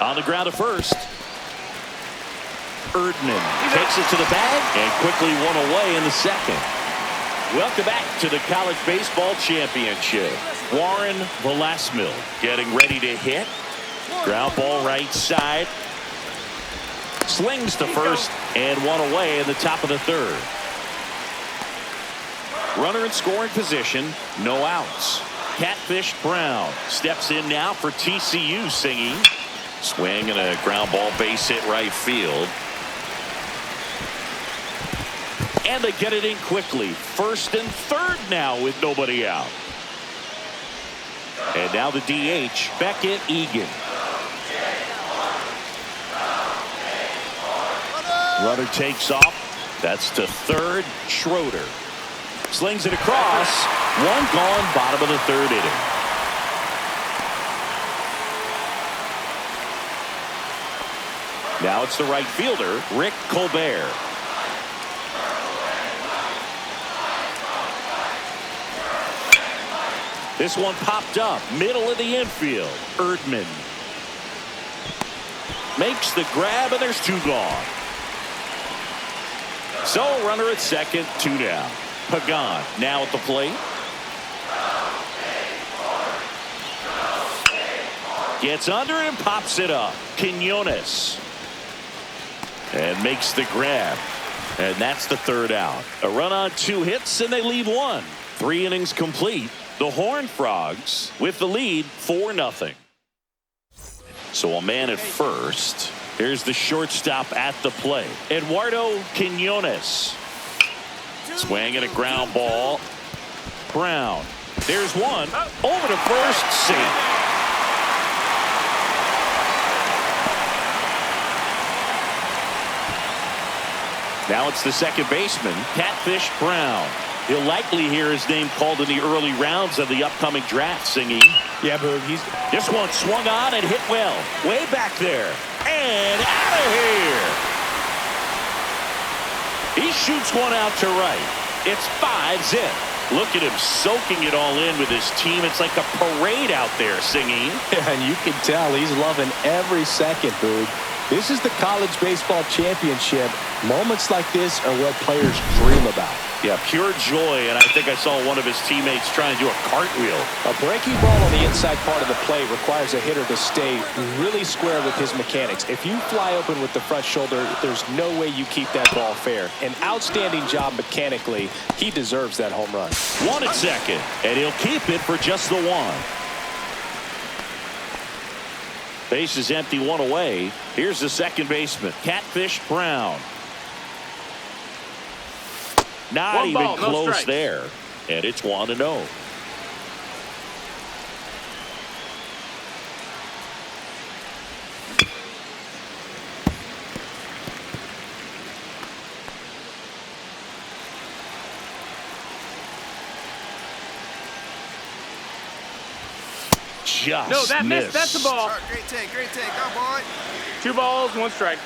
On the ground to first. Erdman takes it to the bag and quickly one away in the second. Welcome back to the College Baseball Championship. Warren Velasmil getting ready to hit. Ground ball right side. Slings to first and one away in the top of the third. Runner in scoring position, no outs. Catfish Brown steps in now for TCU singing. Swing and a ground ball base hit right field. And they get it in quickly. First and third now with nobody out. And now the DH, Beckett Egan. Runner takes off. That's to third. Schroeder slings it across. One gone, bottom of the third inning. Now it's the right fielder, Rick Colbert. This one popped up, middle of the infield. Erdman makes the grab, and there's 2 gone. So runner at second, 2 down. Pagan now at the plate. Gets under and pops it up. Quinones. And makes the grab. And that's the third out. A run on 2 hits, and they leave 1. 3 innings complete. The Horned Frogs with the lead 4-0. So a man at first. Here's the shortstop at the plate. Eduardo Quinones. Swing and a ground ball. Brown. There's one. Over to first. Safe. Now it's the second baseman, Catfish Brown. He'll likely hear his name called in the early rounds of the upcoming draft, singing. Yeah, Boog, he's... This one swung on and hit well. Way back there. And out of here. He shoots one out to right. It's 5-zip. Look at him soaking it all in with his team. It's like a parade out there, singing. Yeah, and you can tell he's loving every second, Boog. This is the College Baseball Championship. Moments like this are what players dream about. Yeah, pure joy, and I think I saw one of his teammates trying to do a cartwheel. A breaking ball on the inside part of the plate requires a hitter to stay really square with his mechanics. If you fly open with the front shoulder, there's no way you keep that ball fair. An outstanding job mechanically. He deserves that home run. 1 at second, and he'll keep it for just the 1. Base is empty, one away. Here's the second baseman, Catfish Brown. Not One even ball, no close strikes. there. And it's 1-0. Just No, that missed. missed. That's the ball. All right, great take, great take. Go, boy. 2 balls, 1 strike.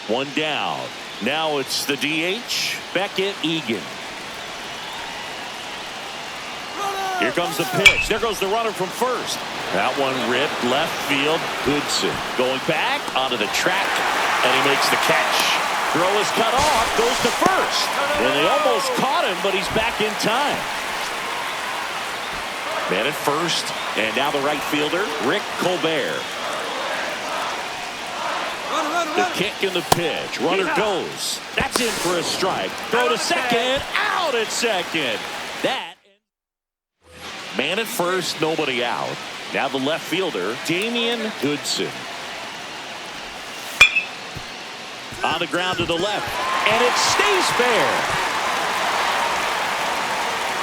One down. Now it's the DH, Beckett Egan. Here comes the pitch. There goes the runner from first. That one ripped left field. Goodson going back onto the track, and he makes the catch. Throw is cut off, goes to first. And they almost caught him, but he's back in time. Man at first, and now the right fielder, Rick Colbert. The kick and the pitch. Runner goes. That's in for a strike. Throw to second. Out at second. That. Man at first, nobody out. Now the left fielder, Damian Goodson. On the ground to the left. And it stays fair.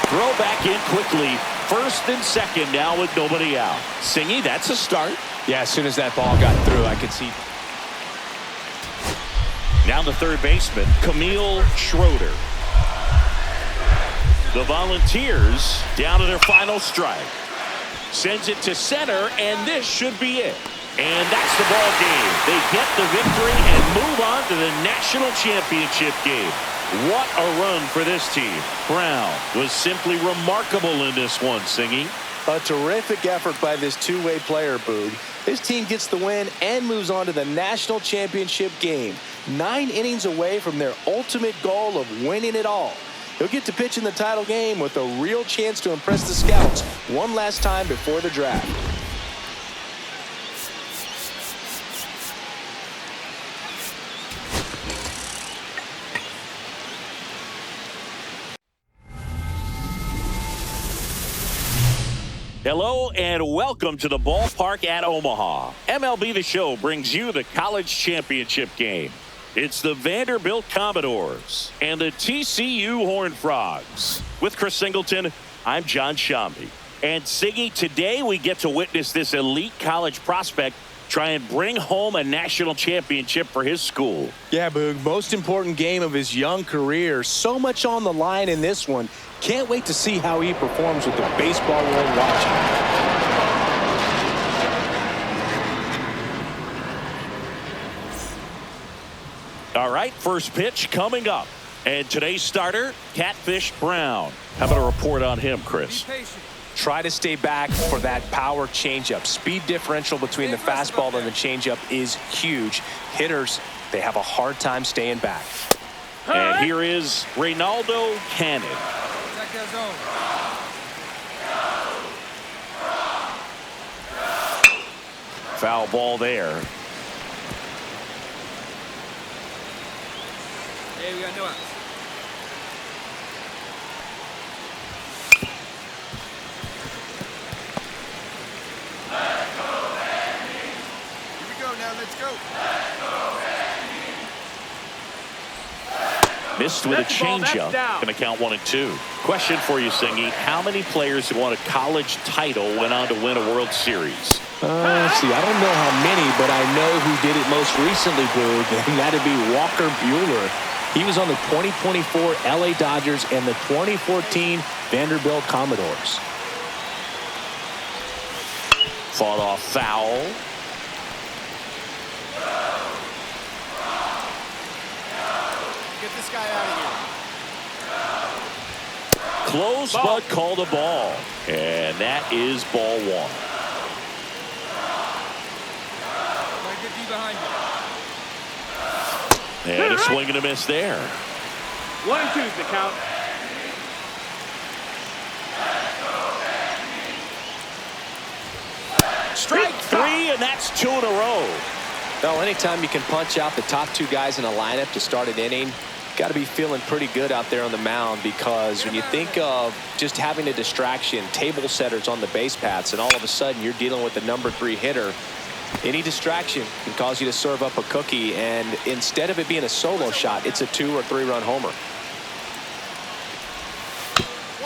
Throw back in quickly. First and second now with nobody out. Singy, that's a start. Yeah, as soon as that ball got through, I could see. Now the third baseman, Camille Schroeder. The Volunteers down to their final strike. Sends it to center, and this should be it. And that's the ball game. They get the victory and move on to the national championship game. What a run for this team. Brown was simply remarkable in this one, Singy. A terrific effort by this two-way player, Boog. This team gets the win and moves on to the national championship game. 9 innings away from their ultimate goal of winning it all. He'll get to pitch in the title game with a real chance to impress the scouts one last time before the draft. Hello and welcome to the ballpark at Omaha. MLB The Show brings you the college championship game. It's the Vanderbilt Commodores and the TCU Horned Frogs. With Chris Singleton, I'm John Shambi. And Siggy, today we get to witness this elite college prospect try and bring home a national championship for his school. Yeah, Boog, most important game of his young career. So much on the line in this one. Can't wait to see how he performs with the baseball world watching. All right, first pitch coming up. And today's starter, Catfish Brown. How about a report on him, Chris? Try to stay back for that power changeup. Speed differential between the fastball and the changeup is huge. Hitters, they have a hard time staying back. And here is Reynaldo Cannon. Foul ball there. Hey, we got no outs. Here we go now. Let's go. Missed with a changeup. Going to count 1 and 2. Question for you, Singy. How many players who won a college title went on to win a World Series? Let's see. I don't know how many, but I know who did it most recently, Boog, and that'd be Walker Buehler. He was on the 2024 LA Dodgers and the 2014 Vanderbilt Commodores. Fought off foul. Get this guy out of here. Close, but called a ball. And that is ball 1. Get you behind you. And a swing and a miss there. 1 and 2's the count. Strike three, and that's 2 in a row. Well, anytime you can punch out the top 2 guys in a lineup to start an inning, got to be feeling pretty good out there on the mound, because when you think of just having a distraction, table setters on the base paths, and all of a sudden you're dealing with the number 3 hitter, any distraction can cause you to serve up a cookie, and instead of it being a solo shot, it's a 2 or 3 run homer.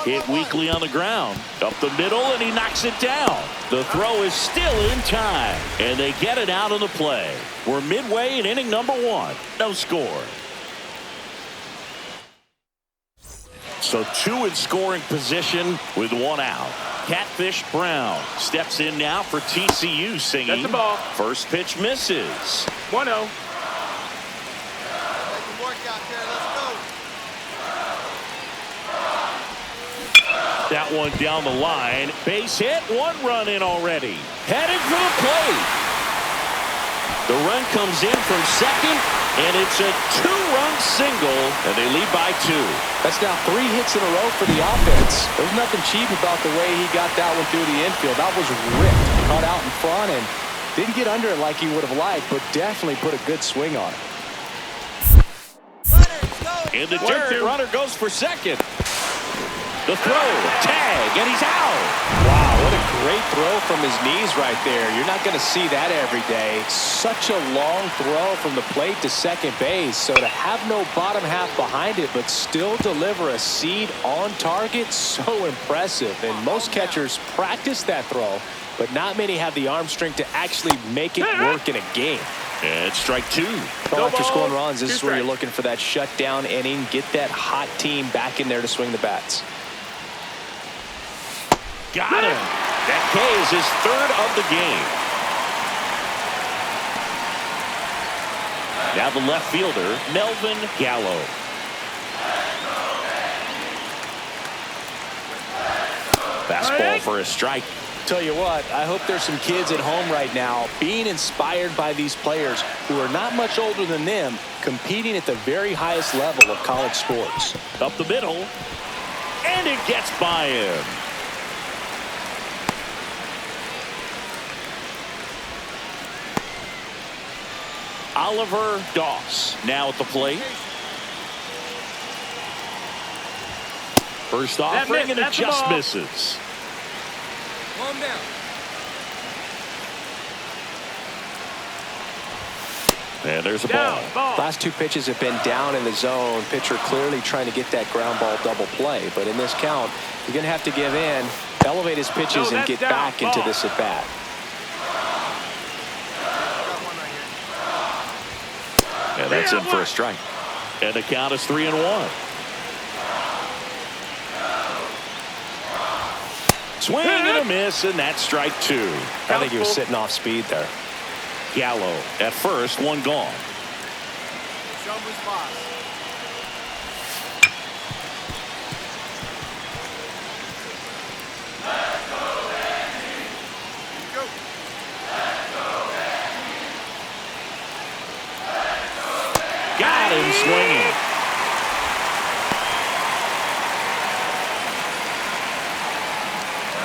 Hit weakly on the ground. Up the middle, and he knocks it down. The throw is still in time, and they get it out of the play. We're midway in inning number 1. No score. So 2 in scoring position with 1 out. Catfish Brown steps in now for TCU, singing. That's the ball. First pitch misses. 1-0. That one down the line. Base hit. 1 run in already. Headed for the plate. The run comes in from second, and it's a 2-run single, and they lead by 2. That's now 3 hits in a row for the offense. There's nothing cheap about the way he got that one through the infield. That was ripped, caught out in front, and didn't get under it like he would have liked, but definitely put a good swing on it. In the dirt, runner goes for second. The throw, tag, and he's out. Wow, what a great throw from his knees right there. You're not going to see that every day. Such a long throw from the plate to second base. So to have no bottom half behind it, but still deliver a seed on target, so impressive. And most catchers practice that throw, but not many have the arm strength to actually make it work in a game. And strike 2. Well, after scoring runs, this is where you're looking for that shutdown inning. Get that hot team back in there to swing the bats. Got him. That K is his 3rd of the game. Now the left fielder, Melvin Gallo. Fastball for a strike. Tell you what, I hope there's some kids at home right now being inspired by these players who are not much older than them, competing at the very highest level of college sports. Up the middle, and it gets by him. Oliver Doss now at the plate. First offering, and it just misses. Calm down. And there's a ball. Last 2 pitches have been down in the zone. Pitcher clearly trying to get that ground ball double play. But in this count, you're going to have to give in, elevate his pitches, and get back into this at bat. And that's in for a strike. And the count is 3-1. Swing and a miss, and that's strike 2. I think he was sitting off speed there. Gallo at first, 1 gone. Got him swinging.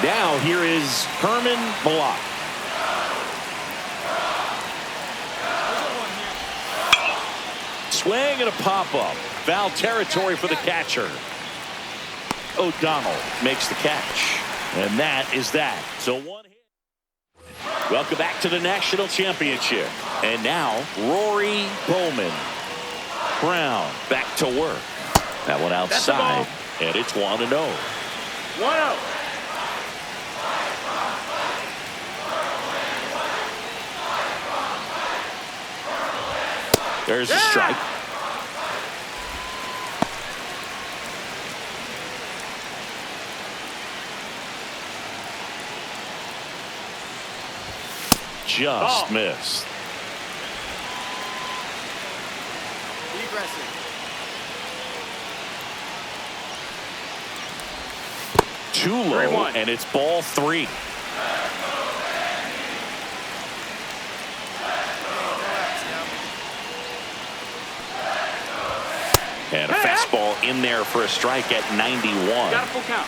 Now here is Herman Block. Swing and a pop-up. Foul territory for the catcher. O'Donnell makes the catch. And that is that. So 1 hit. Welcome back to the National Championship. And now, Rory Bowman. Brown back to work. That one outside. And it's 1-0. 1-0. There's a strike. Just missed. Be aggressive. Too low, and it's ball 3. And a fastball in there for a strike at 91. Got a full count.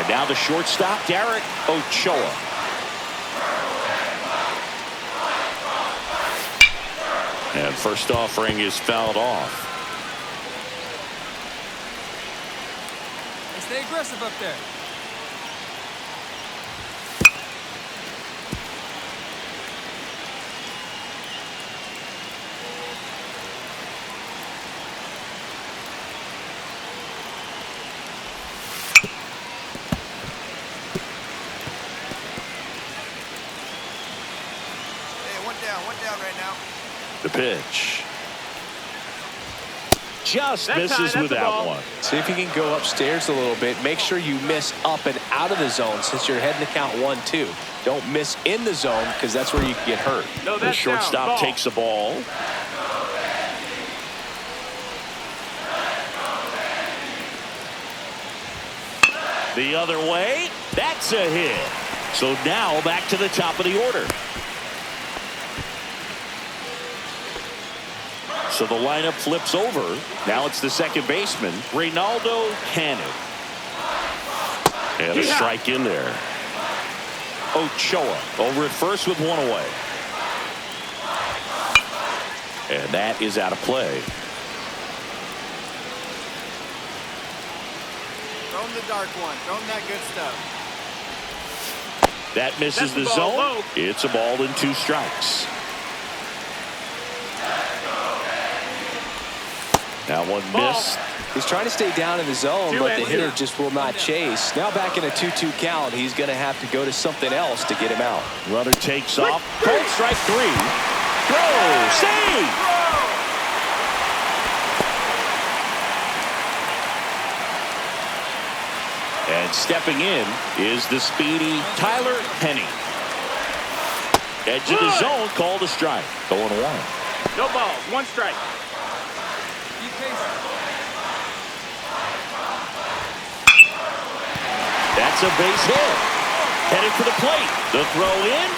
And now the shortstop, Derek Ochoa. And first offering is fouled off. Stay aggressive up there. One down right now. The pitch. Just misses with that one. See if you can go upstairs a little bit. Make sure you miss up and out of the zone since you're heading to count 1-2. Don't miss in the zone because that's where you can get hurt. No, the shortstop takes the ball. The other way. That's a hit. So now back to the top of the order. So the lineup flips over. Now it's the second baseman, Reynaldo Cannon. And a strike in there. Ochoa over at first with one away. And that is out of play. Throw him the dark one. Throw him that good stuff. That misses the zone. Low. It's a ball and 2 strikes. Now one missed. He's trying to stay down in the zone, but the hitter just will not chase. Now back in a 2-2 count, he's going to have to go to something else to get him out. Runner takes off. Cold strike 3. Throw. Save. And stepping in is the speedy Tyler Penny. Edge of the zone, called a strike. 0-1. No balls. 1 strike. That's a base hit. Headed for the plate. The throw in.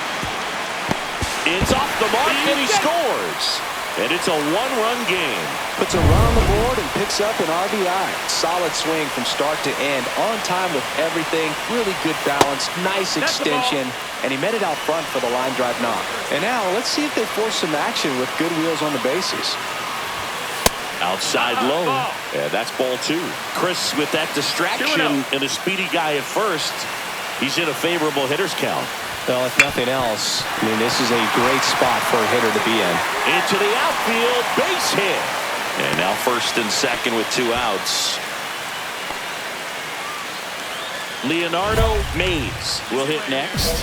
It's off the mark and he scores. And it's a 1-run game. Puts a run on the board and picks up an RBI. Solid swing from start to end. On time with everything. Really good balance. Nice extension. And he met it out front for the line drive knock. And now let's see if they force some action with good wheels on the bases. Outside low. Yeah, that's ball 2. Chris with that distraction and a speedy guy at first. He's in a favorable hitter's count. Well, if nothing else, I mean, this is a great spot for a hitter to be in. Into the outfield, base hit. And now first and second with 2 outs. Leonardo Mays will hit next.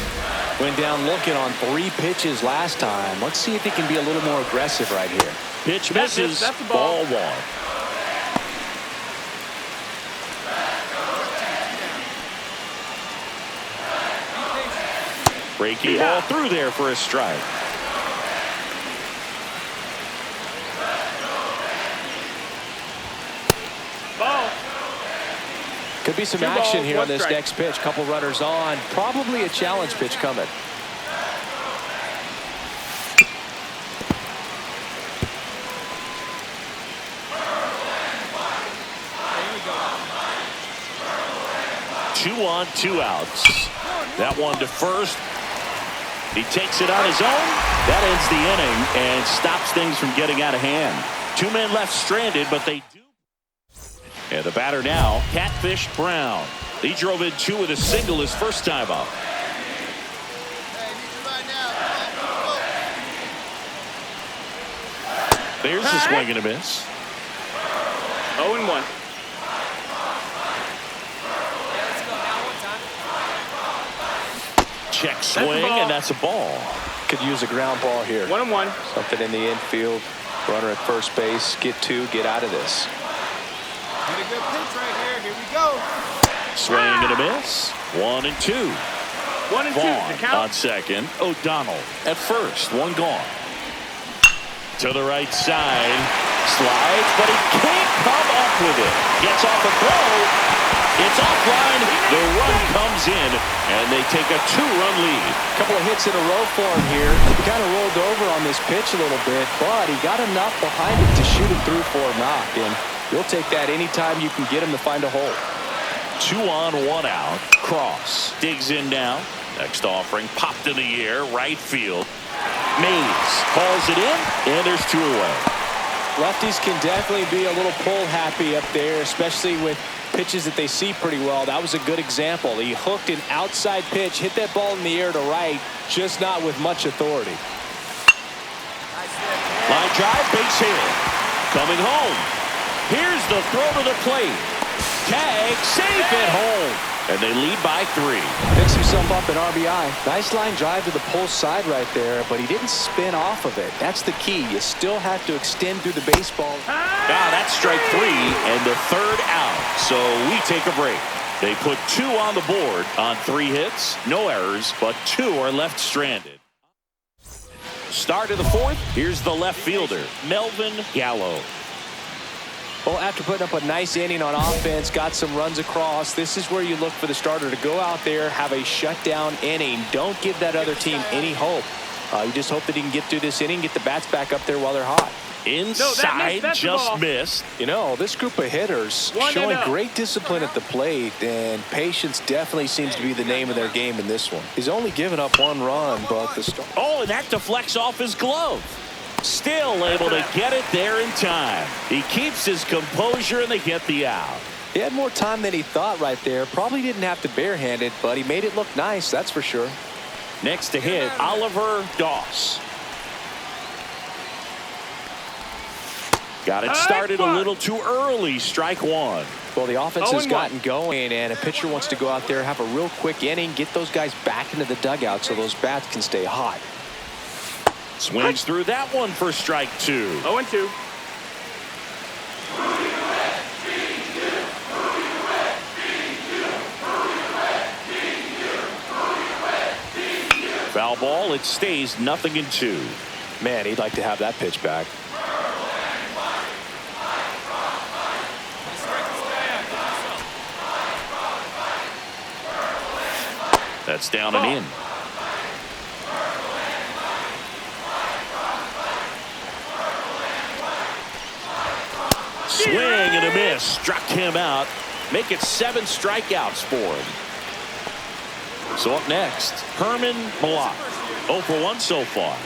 Went down looking on 3 pitches last time. Let's see if he can be a little more aggressive right here. Pitch misses. That's ball 1. Breaking ball through there for a strike. Ball. Could be some action here on this next pitch. Couple runners on. Probably a challenge pitch coming. Two on, 2 outs. That one to first. He takes it on his own. That ends the inning and stops things from getting out of hand. 2 men left stranded, but they do. And the batter now, Catfish Brown. He drove in 2 with a single his first time up. There's a swing and a miss. 0-1. Check swing, and that's a ball. Could use a ground ball here. 1-1. Something in the infield. Runner at first base. Get 2. Get out of this. Get a good pitch right here. Here we go. Swing and a miss. 1 and 2. 1 and 2. Vaughn The count. on second. O'Donnell at first. 1 gone. To the right side. Slides, but he can't come up with it. Gets off a throw. It's offline. The run comes in, and they take a 2-run lead. Couple of hits in a row for him here. He kind of rolled over on this pitch a little bit, but he got enough behind it to shoot him through for a knock. And you'll take that anytime you can get him to find a hole. 2 on, 1 out. Cross digs in now. Next offering popped in the air, right field. Mays calls it in, and there's 2 away. Lefties can definitely be a little pull happy up there, especially with pitches that they see pretty well. That was a good example. He hooked an outside pitch, hit that ball in the air to right, just not with much authority. Line drive, base hit. Coming home. Here's the throw to the plate. Tag, safe at home. And they lead by 3. Picks himself up an RBI. Nice line drive to the pull side right there, but he didn't spin off of it. That's the key. You still have to extend through the baseball. That's strike 3 and the 3rd out. So we take a break. They put 2 on the board on 3 hits. No errors, but 2 are left stranded. Start of the 4th. Here's the left fielder, Melvin Gallo. Well, after putting up a nice inning on offense, got some runs across, this is where you look for the starter to go out there, have a shutdown inning. Don't give that other team any hope. You just hope that he can get through this inning, get the bats back up there while they're hot. Inside, just missed. You know, this group of hitters showing great discipline at the plate, and patience definitely seems to be the name of their game in this one. He's only given up 1 run, but the start. Oh, and that deflects off his glove. Still able to get it there in time. He keeps his composure, and they get the out. He had more time than he thought right there. Probably didn't have to barehand it, but he made it look nice, that's for sure. Next to hit, Oliver Doss. Got it started a little too early. Strike 1. Well, the offense has gotten going, and a pitcher wants to go out there, have a real quick inning, get those guys back into the dugout so those bats can stay hot. Swings through that one for strike 2. 0-2. Foul ball. It stays 0-2. Man, he'd like to have that pitch back. That's down and in. Swing and a miss. Struck him out. Make it 7 strikeouts for him. So up next, Herman Block. 0 for 1 so far.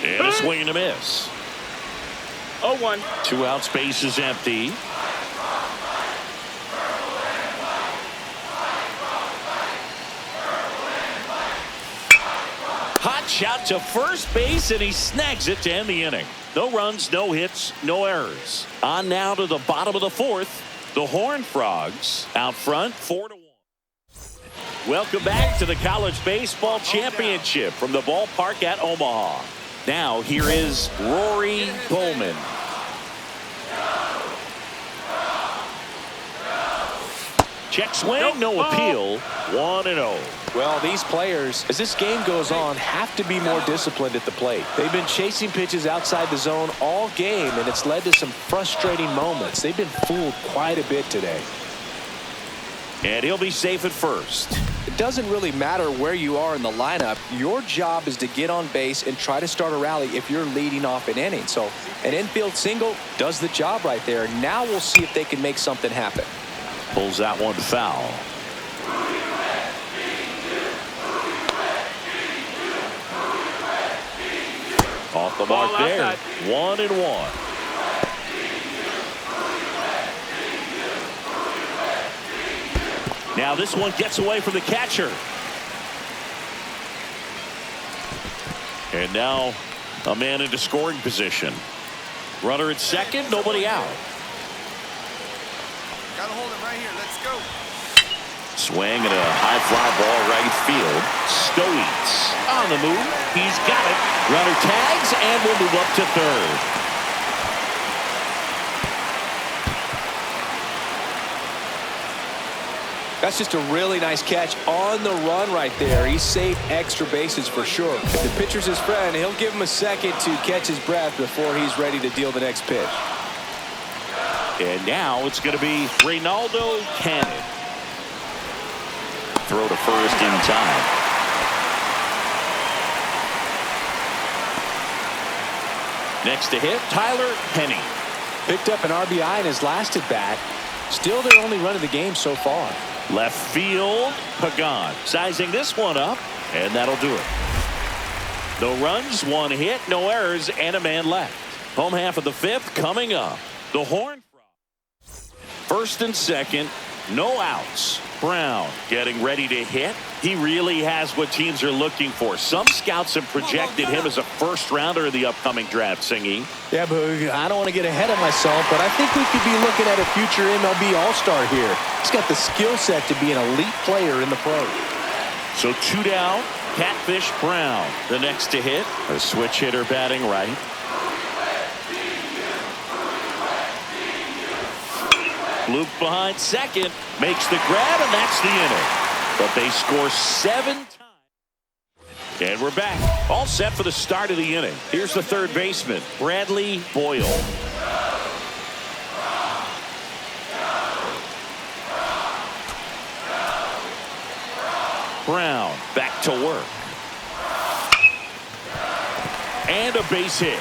And a swing and a miss. 0-1. 2 outs, base is empty. Hot shot to first base, and he snags it to end the inning. No runs, no hits, no errors. On now to the bottom of the 4th. The Horned Frogs out front 4-1. Welcome back to the College Baseball Championship from the ballpark at Omaha. Now here is Rory Bowman. Check swing, no appeal. 1-0. Well, these players, as this game goes on, have to be more disciplined at the plate. They've been chasing pitches outside the zone all game, and it's led to some frustrating moments. They've been fooled quite a bit today. And he'll be safe at first. It doesn't really matter where you are in the lineup. Your job is to get on base and try to start a rally if you're leading off an inning. So an infield single does the job right there. Now we'll see if they can make something happen. Pulls that one foul. Off the mark there. 1-1. Now this one gets away from the catcher. And now a man into scoring position. Runner at second, nobody out. Gotta hold it right here. Let's go. Swing and a high fly ball right field. Stoites on the move. He's got it. Runner tags and will move up to third. That's just a really nice catch on the run right there. He saved extra bases for sure. If the pitcher's his friend, he'll give him a second to catch his breath before he's ready to deal the next pitch. And now it's going to be Reynaldo Cannon. Throw to first in time. Next to hit, Tyler Penny. Picked up an RBI in his last at bat. Still their only run of the game so far. Left field, Pagan sizing this one up, and that'll do it. No runs, 1 hit, no errors, and a man left. Home half of the 5th coming up. The Horn Frogs. First and second, no outs. Brown getting ready to hit. He really has what teams are looking for. Some scouts have projected him as a first-rounder in the upcoming draft, Singy. Yeah, but I don't want to get ahead of myself, but I think we could be looking at a future MLB All-Star here. He's got the skill set to be an elite player in the pros. So 2 down, Catfish Brown, the next to hit. A switch hitter batting right. Luke behind second, makes the grab, and that's the inning. But they score 7 times. And we're back. All set for the start of the inning. Here's the third baseman, Bradley Boyle. Brown back to work. And a base hit.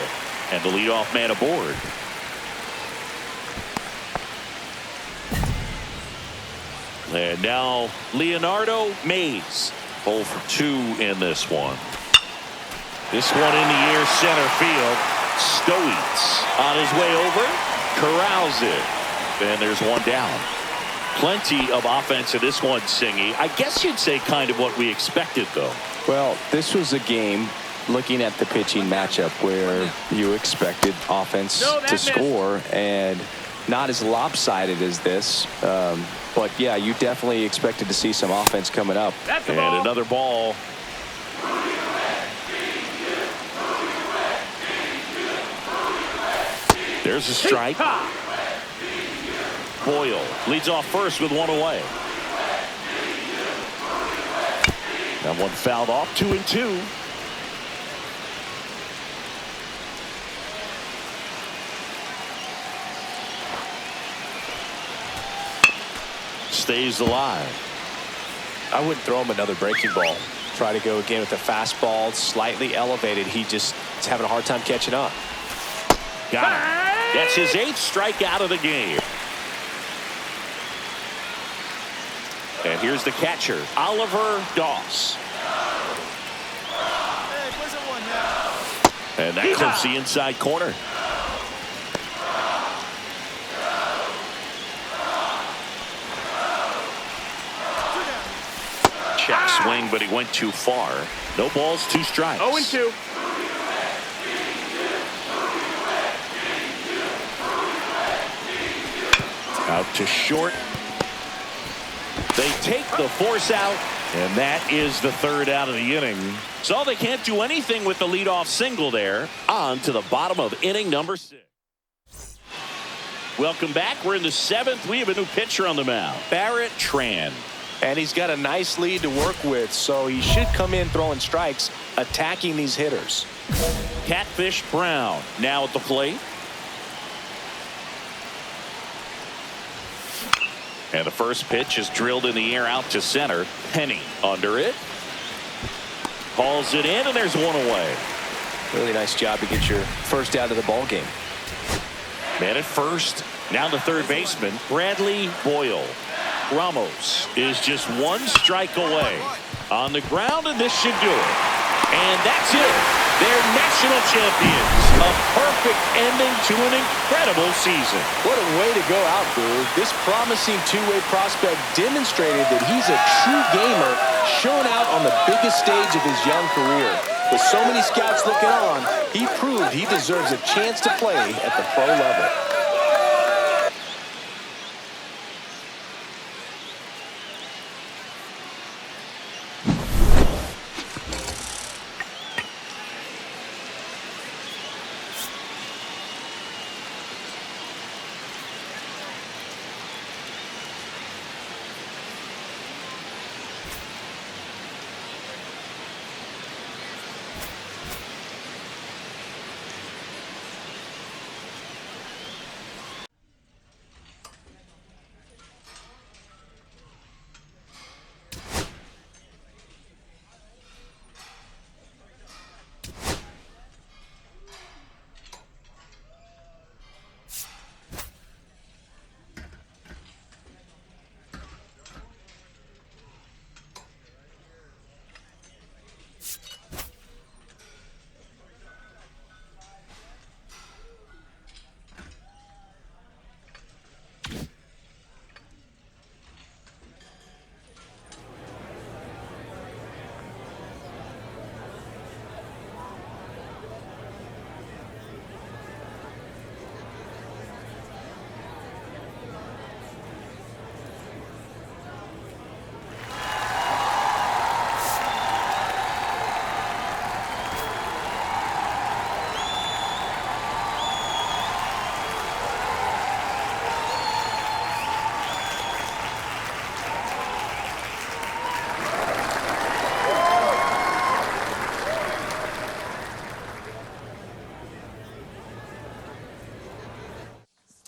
And the leadoff man aboard. And now Leonardo Mays, 0 for 2 in this one. This one in the air, center field. Stoets on his way over, corrals it. And there's one down. Plenty of offense in this one, Singy. I guess you'd say kind of what we expected, though. Well, this was a game, looking at the pitching matchup, where you expected offense to score, and not as lopsided as this. But, yeah, you definitely expected to see some offense coming up. And another ball. There's a strike. Boyle leads off first with 1 away. That one fouled off, 2-2. Stays alive. I wouldn't throw him another breaking ball. Try to go again with the fastball, slightly elevated. He just is having a hard time catching up. Got him. That's his 8th strikeout of the game. And here's the catcher, Oliver Doss. And that clips the inside corner. Check swing, but he went too far. No balls, 2 strikes. 0-2. Out to short. They take the force out, and that is the 3rd out of the inning. So they can't do anything with the leadoff single there. On to the bottom of inning number 6. Welcome back. We're in the 7th. We have a new pitcher on the mound, Barrett Tran. And he's got a nice lead to work with, so he should come in throwing strikes, attacking these hitters. Catfish Brown now at the plate. And the first pitch is drilled in the air out to center. Penny under it. Hauls it in, and there's 1 away. Really nice job to get your first out of the ball game. Man at first. Now the third baseman, Bradley Boyle. Ramos is just 1 strike away. On the ground, and this should do it. And that's it. They're national champions. A perfect ending to an incredible season. What a way to go out, Boo. This promising two-way prospect demonstrated that he's a true gamer, showing out on the biggest stage of his young career. With so many scouts looking on, he proved he deserves a chance to play at the pro level.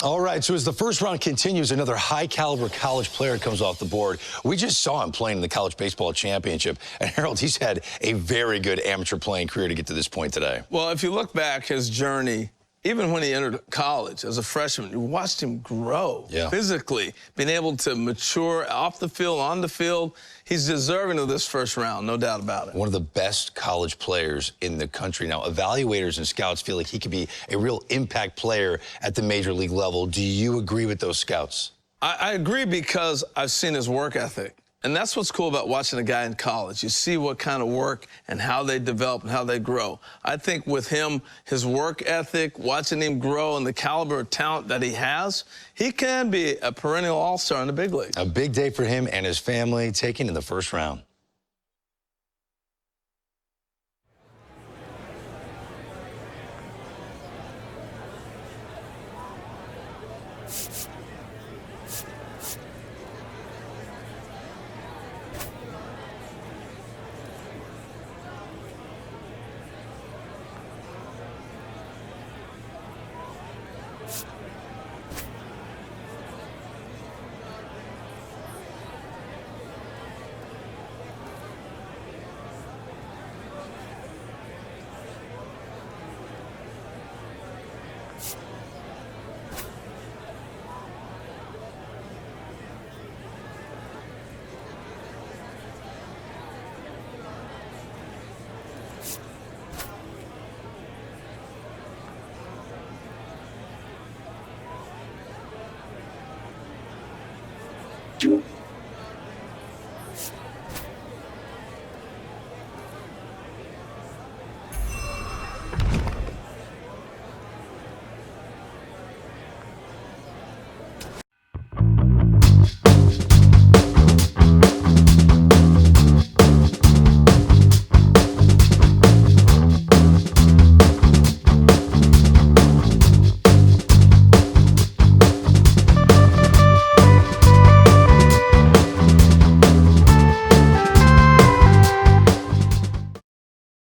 All right, so as the first round continues, another high-caliber college player comes off the board. We just saw him playing in the college baseball championship. And, Harold, he's had a very good amateur playing career to get to this point today. Well, if you look back, his journey, even when he entered college as a freshman, you watched him grow physically, being able to mature off the field, on the field. He's deserving of this first round, no doubt about it. One of the best college players in the country. Now, evaluators and scouts feel like he could be a real impact player at the major league level. Do you agree with those scouts? I agree because I've seen his work ethic. And that's what's cool about watching a guy in college. You see what kind of work and how they develop and how they grow. I think with him, his work ethic, watching him grow and the caliber of talent that he has, he can be a perennial all-star in the big league. A big day for him and his family, taken in the first round.